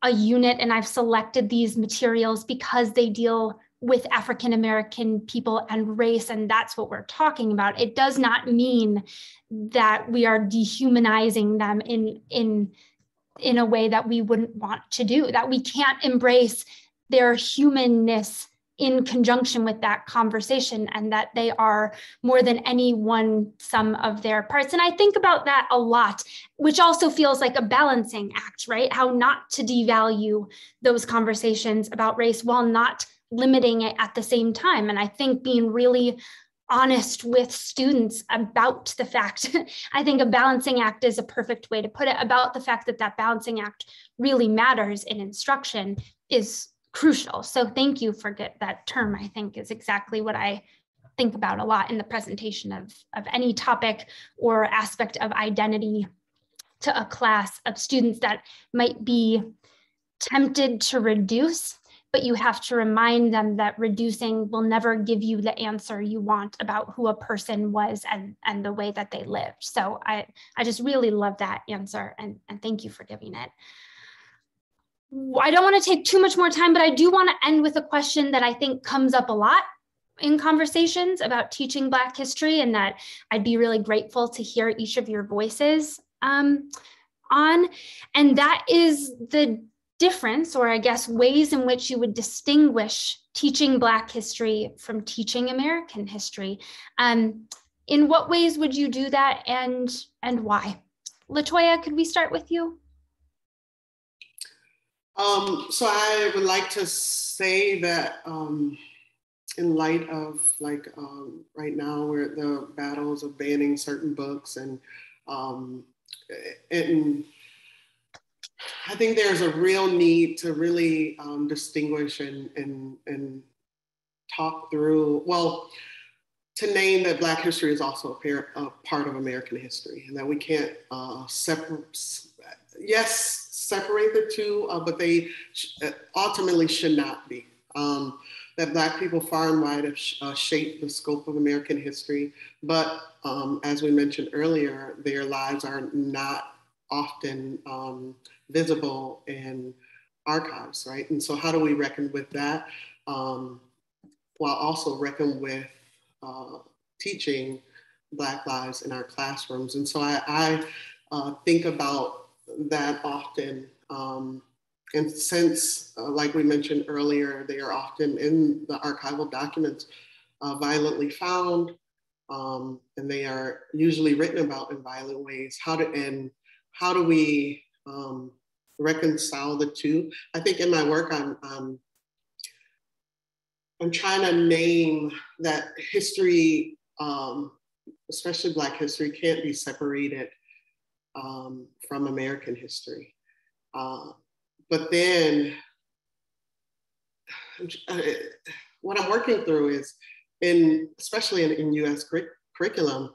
a unit and I've selected these materials because they deal with African American people and race, and that's what we're talking about, it does not mean that we are dehumanizing them in a way that we wouldn't want to do, that we can't embrace their humanness in conjunction with that conversation, and that they are more than any one sum of their parts. And I think about that a lot, which also feels like a balancing act, right? How not to devalue those conversations about race while not limiting it at the same time. And I think being really honest with students about the fact, I think a balancing act is a perfect way to put it, about the fact that that balancing act really matters in instruction is crucial. So thank you for that term. I think is exactly what I think about a lot in the presentation of any topic or aspect of identity to a class of students that might be tempted to reduce, but you have to remind them that reducing will never give you the answer you want about who a person was and the way that they lived. So I just really love that answer, and thank you for giving it. I don't want to take too much more time, but I do want to end with a question that I think comes up a lot in conversations about teaching Black history, and that I'd be really grateful to hear each of your voices on. And that is the difference, or I guess ways in which you would distinguish teaching Black history from teaching American history. In what ways would you do that, and why? Latoya, could we start with you? So I would like to say that in light of right now we're the battles of banning certain books, and I think there's a real need to really distinguish and talk through, well, to name that Black history is also a part of American history, and that we can't separate the two, but they ultimately should not be. That Black people far and wide have shaped the scope of American history, but as we mentioned earlier, their lives are not often visible in archives, right? And so how do we reckon with that, while also reckon with teaching Black lives in our classrooms. And so I think about that often. And since, like we mentioned earlier, they are often in the archival documents violently found, and they are usually written about in violent ways. How do we reconcile the two? I think in my work, I'm trying to name that history, especially Black history, can't be separated from American history. But then what I'm working through is, especially in US curriculum,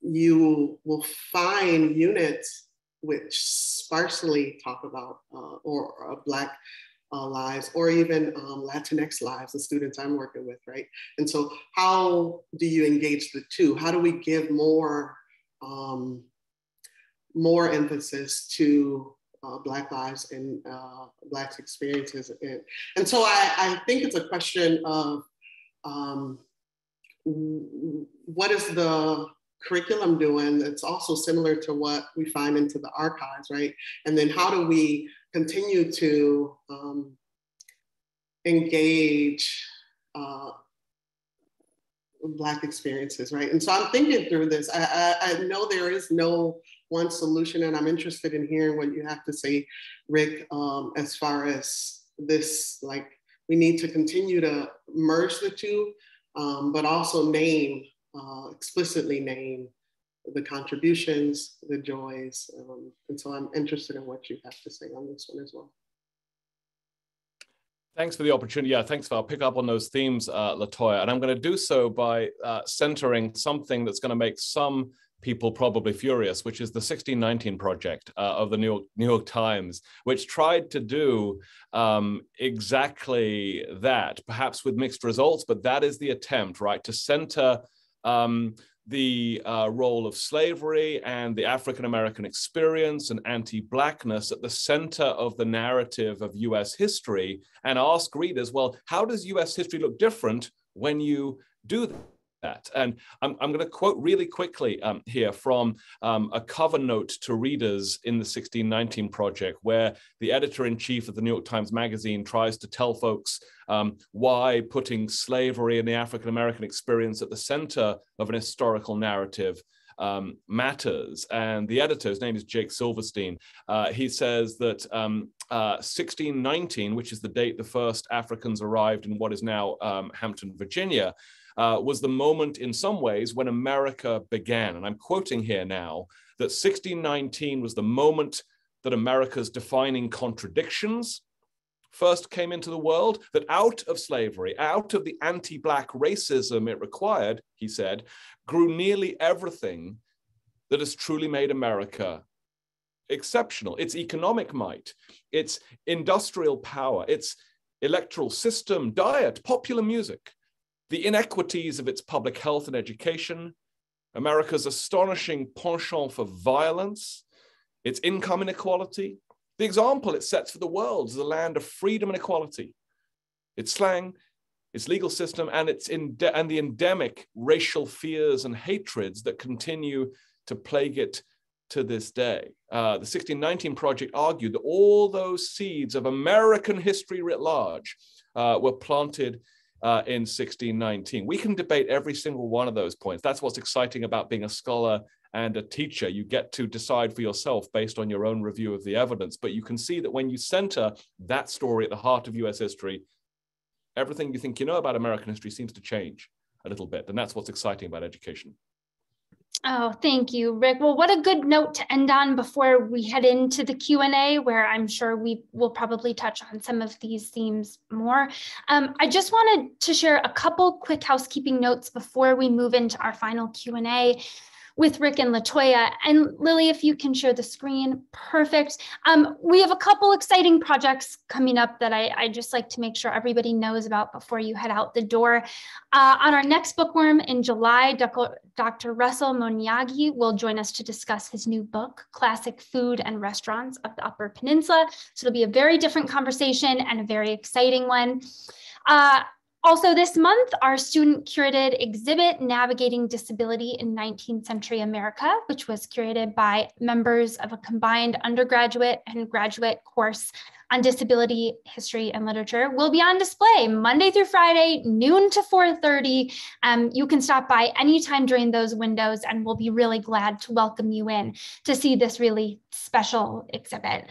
you will find units which sparsely talk about or Black lives, or even Latinx lives, the students I'm working with, right? And so how do you engage the two? How do we give more emphasis to Black lives and Black experiences? And so I think it's a question of what is the curriculum doing that's also similar to what we find into the archives, right? And then how do we continue to engage Black experiences, right? And so I'm thinking through this. I know there is no one solution, and I'm interested in hearing what you have to say, Rick, as far as this, like, we need to continue to merge the two, but also explicitly name the contributions, the joys. And so I'm interested in what you have to say on this one as well. Thanks for the opportunity. Yeah, thanks. I'll pick up on those themes, Latoya, and I'm going to do so by centering something that's going to make some people probably furious, which is the 1619 project of the New York Times, which tried to do exactly that, perhaps with mixed results, but that is the attempt, right, to center the role of slavery and the African American experience and anti-Blackness at the center of the narrative of US history, and ask readers, well, how does US history look different when you do that? And I'm going to quote really quickly here from a cover note to readers in the 1619 project, where the editor-in-chief of the New York Times Magazine tries to tell folks why putting slavery and the African-American experience at the center of an historical narrative matters. And the editor, his name is Jake Silverstein, he says that 1619, which is the date the first Africans arrived in what is now Hampton, Virginia, was the moment in some ways when America began. And I'm quoting here now that 1619 was the moment that America's defining contradictions first came into the world, that out of slavery, out of the anti-Black racism it required, he said, grew nearly everything that has truly made America exceptional. Its economic might, its industrial power, its electoral system, diet, popular music, the inequities of its public health and education, America's astonishing penchant for violence, its income inequality, the example it sets for the world as a land of freedom and equality, its slang, its legal system, and the endemic racial fears and hatreds that continue to plague it to this day. The 1619 Project argued that all those seeds of American history writ large were planted in 1619. We can debate every single one of those points. That's what's exciting about being a scholar and a teacher. You get to decide for yourself based on your own review of the evidence. But you can see that when you center that story at the heart of US history, everything you think you know about American history seems to change a little bit. And that's what's exciting about education. Oh, thank you, Rick. Well, what a good note to end on before we head into the Q&A, where I'm sure we will probably touch on some of these themes more. I just wanted to share a couple quick housekeeping notes before we move into our final Q&A with Rick and Latoya. And Lily, if you can share the screen, perfect. We have a couple exciting projects coming up that I just like to make sure everybody knows about before you head out the door. On our next Bookworm in July, Dr. Russell Monyagi will join us to discuss his new book, Classic Food and Restaurants of the Upper Peninsula. So it'll be a very different conversation and a very exciting one. Also this month, our student-curated exhibit, Navigating Disability in 19th Century America, which was curated by members of a combined undergraduate and graduate course on disability, history, and literature, will be on display Monday through Friday, noon to 4:30. You can stop by anytime during those windows, and we'll be really glad to welcome you in to see this really special exhibit.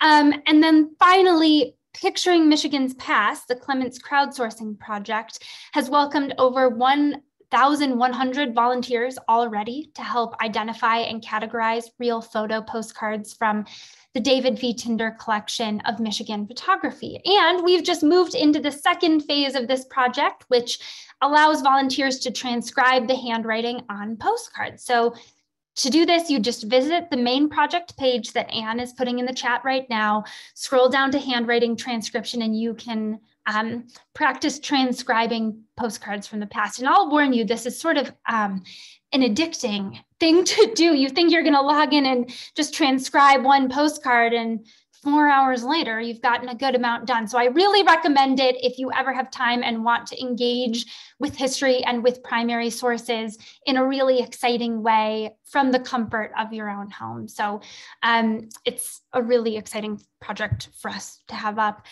And then finally, Picturing Michigan's Past, the Clements Crowdsourcing Project, has welcomed over 1,100 volunteers already to help identify and categorize real photo postcards from the David V. Tinder collection of Michigan photography. And we've just moved into the second phase of this project, which allows volunteers to transcribe the handwriting on postcards. So to do this, you just visit the main project page that Anne is putting in the chat right now, scroll down to handwriting transcription, and you can practice transcribing postcards from the past. And I'll warn you, this is sort of an addicting thing to do. You think you're gonna log in and just transcribe one postcard, and 4 hours later, you've gotten a good amount done. So I really recommend it if you ever have time and want to engage with history and with primary sources in a really exciting way from the comfort of your own home. So it's a really exciting project for us to have up.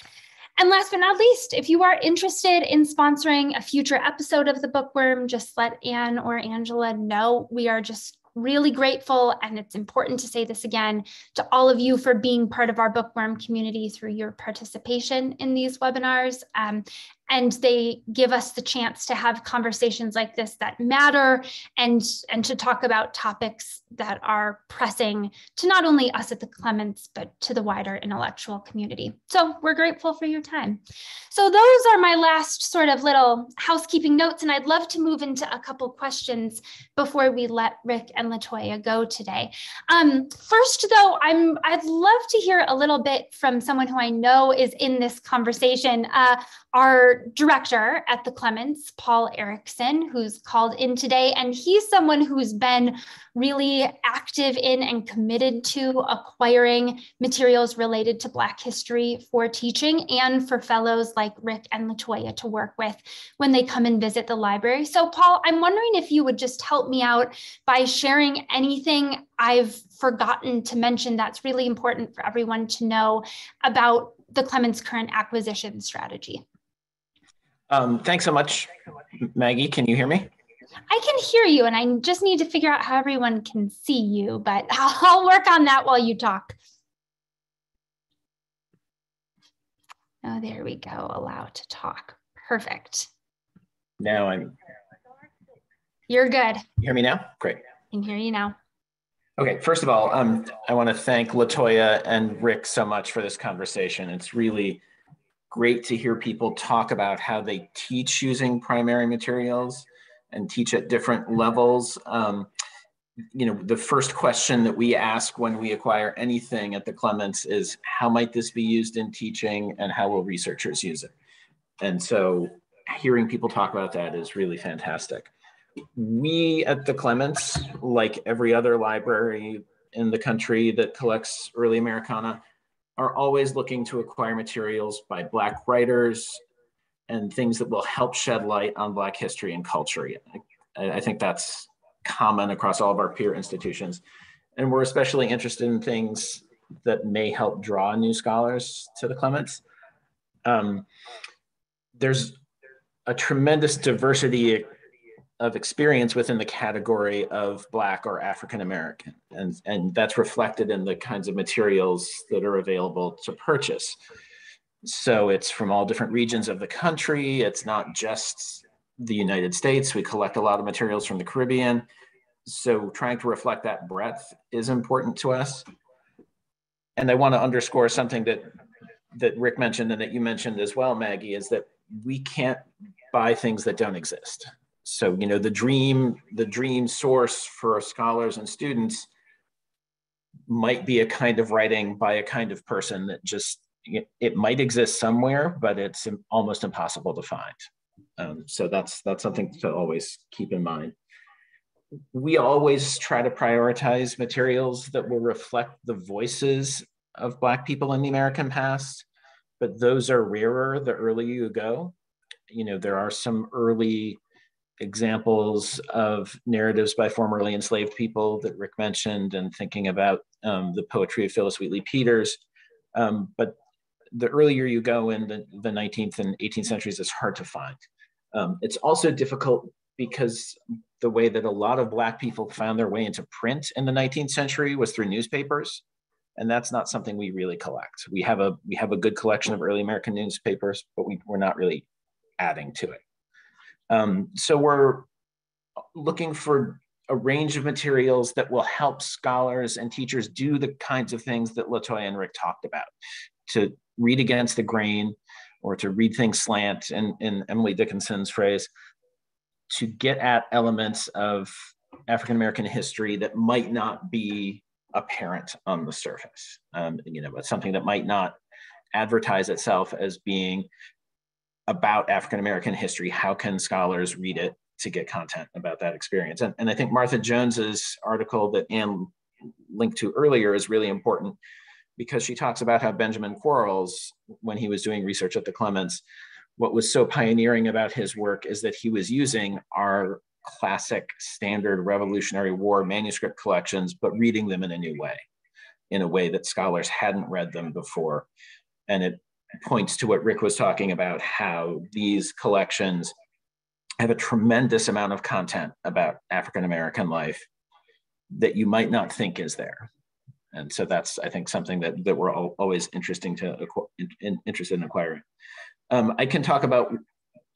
And last but not least, if you are interested in sponsoring a future episode of the Bookworm, just let Anne or Angela know. We are just really grateful, and it's important to say this again, to all of you for being part of our Bookworm community through your participation in these webinars. And they give us the chance to have conversations like this that matter, and to talk about topics that are pressing to not only us at the Clements, but to the wider intellectual community. So we're grateful for your time. So those are my last sort of little housekeeping notes, and I'd love to move into a couple questions before we let Rick and Latoya go today. First though, I'd love to hear a little bit from someone who I know is in this conversation, our director at the Clements, Paul Erickson, who's called in today. And he's someone who's been really active in and committed to acquiring materials related to Black history for teaching and for fellows like Rick and Latoya to work with when they come and visit the library. So Paul, I'm wondering if you would just help me out by sharing anything I've forgotten to mention that's really important for everyone to know about the Clements' current acquisition strategy. Thanks so much, Maggie. Can you hear me? I can hear you, and I just need to figure out how everyone can see you, but I'll work on that while you talk. Oh, there we go. Allow to talk. Perfect. Now You're good. You hear me now? Great. I can hear you now. Okay, first of all, I want to thank Latoya and Rick so much for this conversation. It's really great to hear people talk about how they teach using primary materials and teach at different levels. You know, the first question that we ask when we acquire anything at the Clements is, how might this be used in teaching, and how will researchers use it? And so hearing people talk about that is really fantastic. We at the Clements, like every other library in the country that collects early Americana, are always looking to acquire materials by Black writers and things that will help shed light on Black history and culture. I think that's common across all of our peer institutions. And we're especially interested in things that may help draw new scholars to the Clements. There's a tremendous diversity of experience within the category of Black or African American. And that's reflected in the kinds of materials that are available to purchase. So it's from all different regions of the country. It's not just the United States. We collect a lot of materials from the Caribbean. So trying to reflect that breadth is important to us. And I want to underscore something that Rick mentioned and that you mentioned as well, Maggie, is that we can't buy things that don't exist. So, you know, the dream source for scholars and students might be a kind of writing by a kind of person that just, it might exist somewhere, but it's almost impossible to find. So that's something to always keep in mind. We always try to prioritize materials that will reflect the voices of Black people in the American past, but those are rarer the earlier you go. there are some early examples of narratives by formerly enslaved people that Rick mentioned, and thinking about the poetry of Phyllis Wheatley Peters. But the earlier you go in the 19th and 18th centuries, it's hard to find. It's also difficult because the way that a lot of Black people found their way into print in the 19th century was through newspapers. And that's not something we really collect. We have a good collection of early American newspapers, but we're not really adding to it. So we're looking for a range of materials that will help scholars and teachers do the kinds of things that Latoya and Rick talked about, to read against the grain, or to read things slant, in Emily Dickinson's phrase, to get at elements of African American history that might not be apparent on the surface. But something that might not advertise itself as being about African American history. How can scholars read it to get content about that experience? And I think Martha Jones's article that Anne linked to earlier is really important, because she talks about how Benjamin Quarles, when he was doing research at the Clements, what was so pioneering about his work is that he was using our classic standard Revolutionary War manuscript collections, but reading them in a new way, in a way that scholars hadn't read them before. And it points to what Rick was talking about, how these collections have a tremendous amount of content about African American life that you might not think is there. And so that's, I think, something that we're always interested in acquiring. I can talk about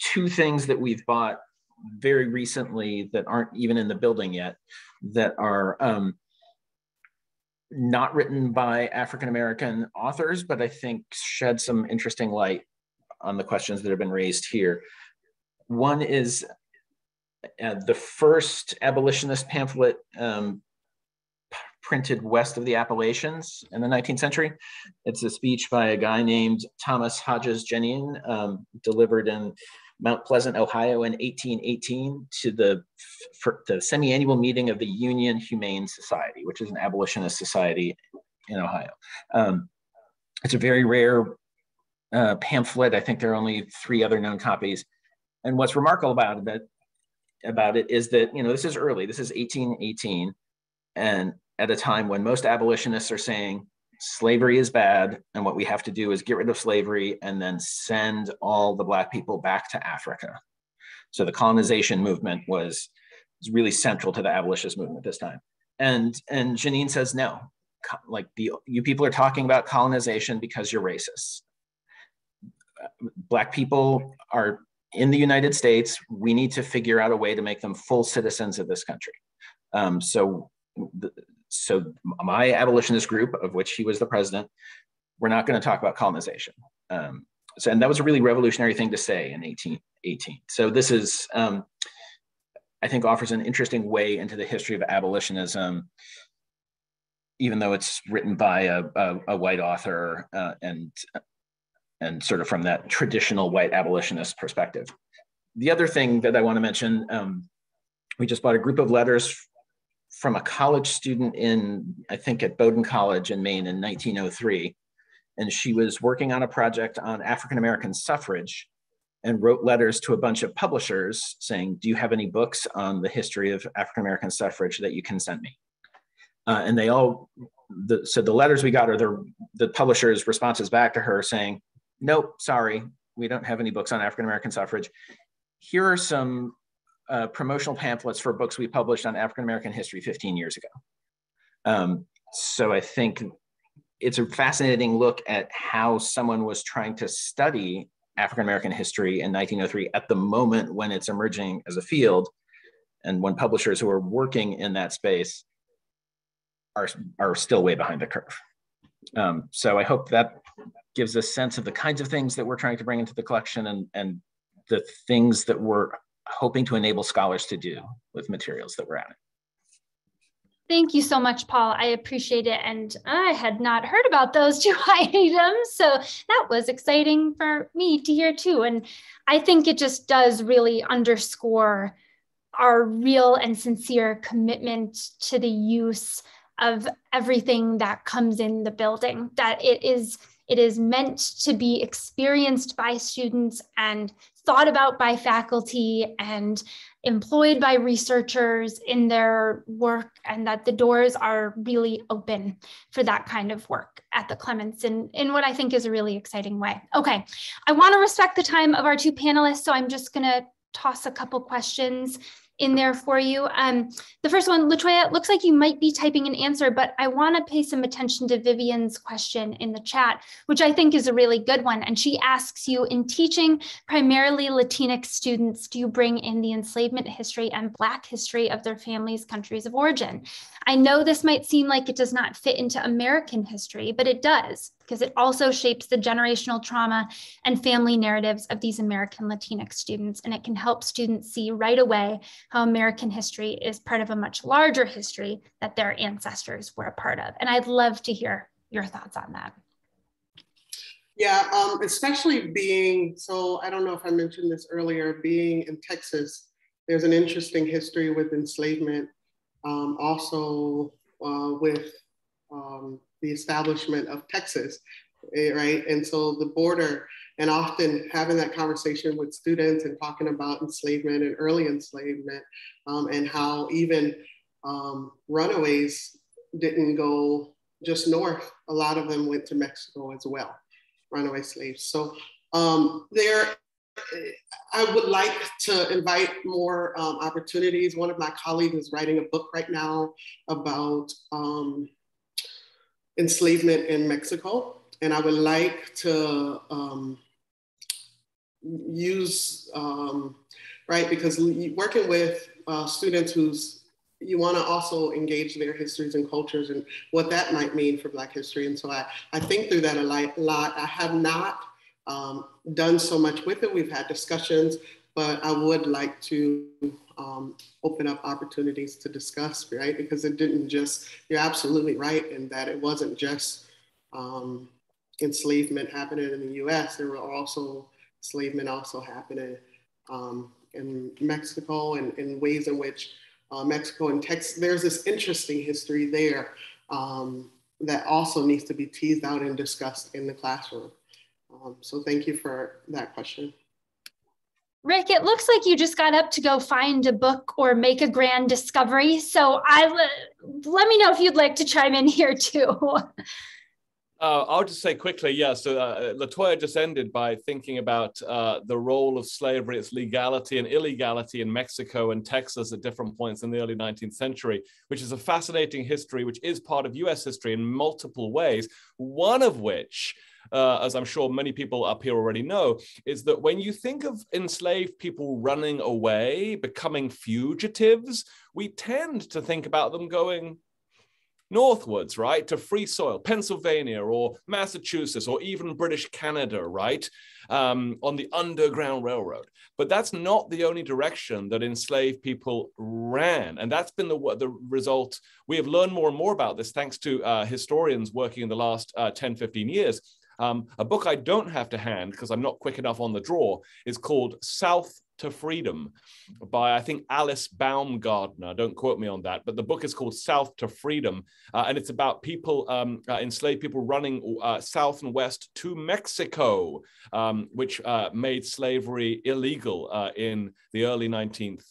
two things that we've bought very recently that aren't even in the building yet, that are not written by African American authors, but I think shed some interesting light on the questions that have been raised here. One is the first abolitionist pamphlet printed west of the Appalachians in the 19th century. It's a speech by a guy named Thomas Hodges Jenien, delivered in Mount Pleasant, Ohio in 1818 to the semi-annual meeting of the Union Humane Society, which is an abolitionist society in Ohio. It's a very rare pamphlet. I think there are only 3 other known copies. And what's remarkable about it is that, this is early, this is 1818, and at a time when most abolitionists are saying slavery is bad, and what we have to do is get rid of slavery and then send all the Black people back to Africa. So the colonization movement was really central to the abolitionist movement at this time. And Jenien says, no, you people are talking about colonization because you're racist. Black people are in the United States. We need to figure out a way to make them full citizens of this country. So my abolitionist group, of which he was the president, we're not going to talk about colonization. And that was a really revolutionary thing to say in 1818. So this is, I think, offers an interesting way into the history of abolitionism, even though it's written by a white author and sort of from that traditional white abolitionist perspective. The other thing that I want to mention, we just bought a group of letters from a college student I think at Bowdoin College in Maine in 1903. And she was working on a project on African American suffrage and wrote letters to a bunch of publishers saying, do you have any books on the history of African American suffrage that you can send me? And they all, so the letters we got are the publishers' responses back to her saying, nope, sorry, we don't have any books on African American suffrage. Here are some promotional pamphlets for books we published on African American history 15 years ago. So I think it's a fascinating look at how someone was trying to study African American history in 1903 at the moment when it's emerging as a field, and when publishers who are working in that space are still way behind the curve. So I hope that gives a sense of the kinds of things that we're trying to bring into the collection and the things that we're hoping to enable scholars to do with materials that we're adding. Thank you so much, Paul. I appreciate it. And I had not heard about those 2 items. So that was exciting for me to hear too. And I think it just does really underscore our real and sincere commitment to the use of everything that comes in the building, that it is It is meant to be experienced by students and thought about by faculty and employed by researchers in their work, and that the doors are really open for that kind of work at the Clements in what I think is a really exciting way. Okay, I want to respect the time of our two panelists, so I'm just going to toss a couple questions in there for you. The first one, Latoya, it looks like you might be typing an answer, but I want to pay some attention to Vivian's question in the chat, which I think is a really good one. And she asks you, in teaching primarily Latinx students, do you bring in the enslavement history and Black history of their families' countries of origin? I know this might seem like it does not fit into American history, but it does, because it also shapes the generational trauma and family narratives of these American Latinx students. And it can help students see right away how American history is part of a much larger history that their ancestors were a part of. And I'd love to hear your thoughts on that. Yeah, especially being, so I don't know if I mentioned this earlier, being in Texas, there's an interesting history with enslavement, also with the establishment of Texas, right? And so the border, and often having that conversation with students and talking about enslavement and early enslavement, and how even runaways didn't go just north. A lot of them went to Mexico as well, runaway slaves. So I would like to invite more opportunities. One of my colleagues is writing a book right now about enslavement in Mexico. And I would like to use, right, because working with students you want to also engage their histories and cultures and what that might mean for Black history. And so I think through that a lot. I have not done so much with it. We've had discussions, but I would like to open up opportunities to discuss, right? Because it didn't just, you're absolutely right in that it wasn't just enslavement happening in the US, there were also enslavement also happening in Mexico, and in ways in which Mexico and Texas, there's this interesting history there that also needs to be teased out and discussed in the classroom. So thank you for that question. Rick, it looks like you just got up to go find a book or make a grand discovery. So let me know if you'd like to chime in here too. I'll just say quickly, yeah, so Latoya just ended by thinking about the role of slavery, its legality and illegality in Mexico and Texas at different points in the early 19th century, which is a fascinating history, which is part of US history in multiple ways, one of which, as I'm sure many people up here already know, is that when you think of enslaved people running away, becoming fugitives, we tend to think about them going northwards, right, to free soil, Pennsylvania or Massachusetts or even British Canada, right, on the Underground Railroad. But that's not the only direction that enslaved people ran. And that's been the result. We have learned more and more about this thanks to historians working in the last 10, 15 years. A book I don't have to hand because I'm not quick enough on the draw is called South to Freedom by, I think, Alice Baumgardner. Don't quote me on that, but the book is called South to Freedom. And it's about people, enslaved people running south and west to Mexico, which made slavery illegal in the early 19th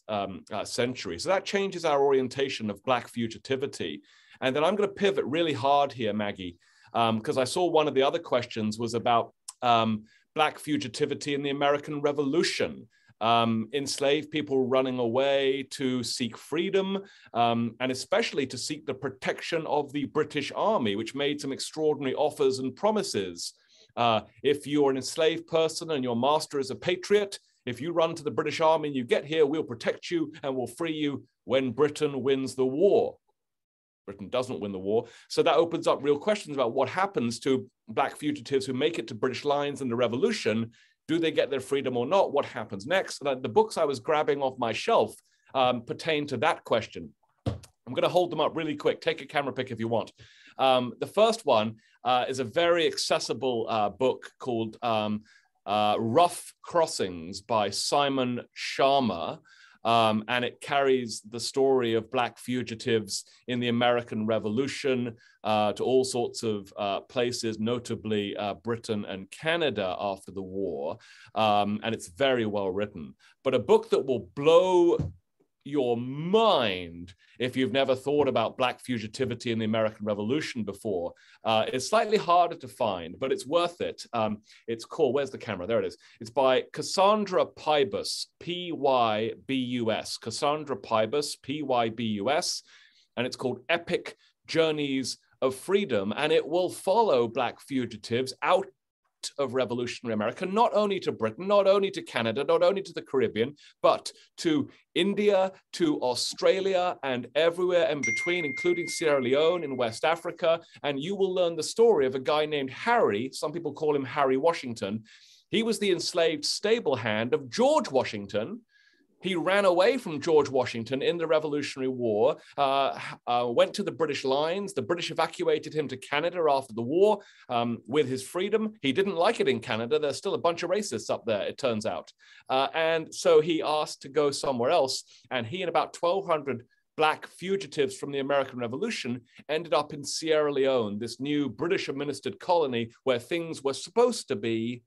century. So that changes our orientation of Black fugitivity. And then I'm going to pivot really hard here, Maggie, because I saw one of the other questions was about Black fugitivity in the American Revolution. Enslaved people running away to seek freedom, and especially to seek the protection of the British Army, which made some extraordinary offers and promises. If you're an enslaved person and your master is a patriot, if you run to the British Army and you get here, we'll protect you and we'll free you when Britain wins the war. Britain doesn't win the war. So that opens up real questions about what happens to Black fugitives who make it to British lines in the Revolution. Do they get their freedom or not? What happens next? And the books I was grabbing off my shelf pertain to that question. I'm going to hold them up really quick. Take a camera pic if you want. The first one is a very accessible book called Rough Crossings by Simon Sharma. And it carries the story of Black fugitives in the American Revolution to all sorts of places, notably Britain and Canada after the war. And it's very well written. But a book that will blow your mind if you've never thought about Black fugitivity in the American Revolution before. It's slightly harder to find, but it's worth it. It's called, where's the camera? There it is. It's by Cassandra Pybus, P-Y-B-U-S, Cassandra Pybus, P-Y-B-U-S, and it's called Epic Journeys of Freedom, and it will follow Black fugitives out of revolutionary America, not only to Britain, not only to Canada, not only to the Caribbean, but to India, to Australia, and everywhere in between, including Sierra Leone in West Africa. And you will learn the story of a guy named Harry. Some people call him Harry Washington. He was the enslaved stable hand of George Washington. He ran away from George Washington in the Revolutionary War, went to the British lines. The British evacuated him to Canada after the war with his freedom. He didn't like it in Canada. There's still a bunch of racists up there, it turns out. And so he asked to go somewhere else. And he and about 1,200 Black fugitives from the American Revolution ended up in Sierra Leone, this new British-administered colony where things were supposed to be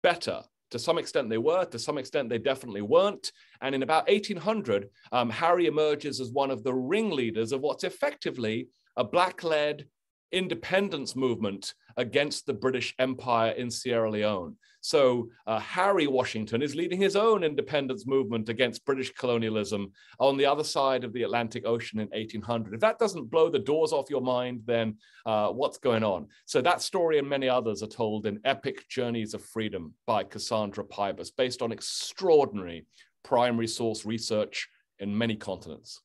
better. To some extent they were, to some extent they definitely weren't. And in about 1800, Harry emerges as one of the ringleaders of what's effectively a Black-led independence movement against the British Empire in Sierra Leone. So Harry Washington is leading his own independence movement against British colonialism on the other side of the Atlantic Ocean in 1800. If that doesn't blow the doors off your mind, then what's going on? So that story and many others are told in Epic Journeys of Freedom by Cassandra Pybus, based on extraordinary primary source research in many continents.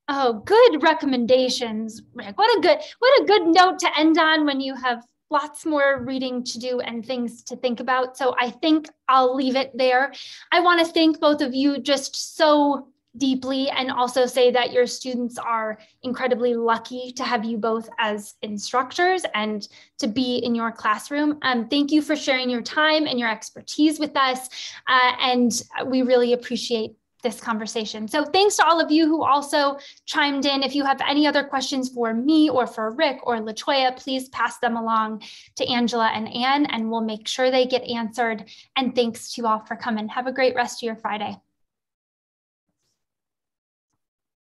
Oh, good recommendations, Rick. What a good note to end on when you have lots more reading to do and things to think about. So I think I'll leave it there. I want to thank both of you just so deeply, and also say that your students are incredibly lucky to have you both as instructors and to be in your classroom. Thank you for sharing your time and your expertise with us. And we really appreciate this conversation. So thanks to all of you who also chimed in. If you have any other questions for me or for Rick or Latoya, please pass them along to Angela and Anne, and we'll make sure they get answered. And thanks to you all for coming. Have a great rest of your Friday.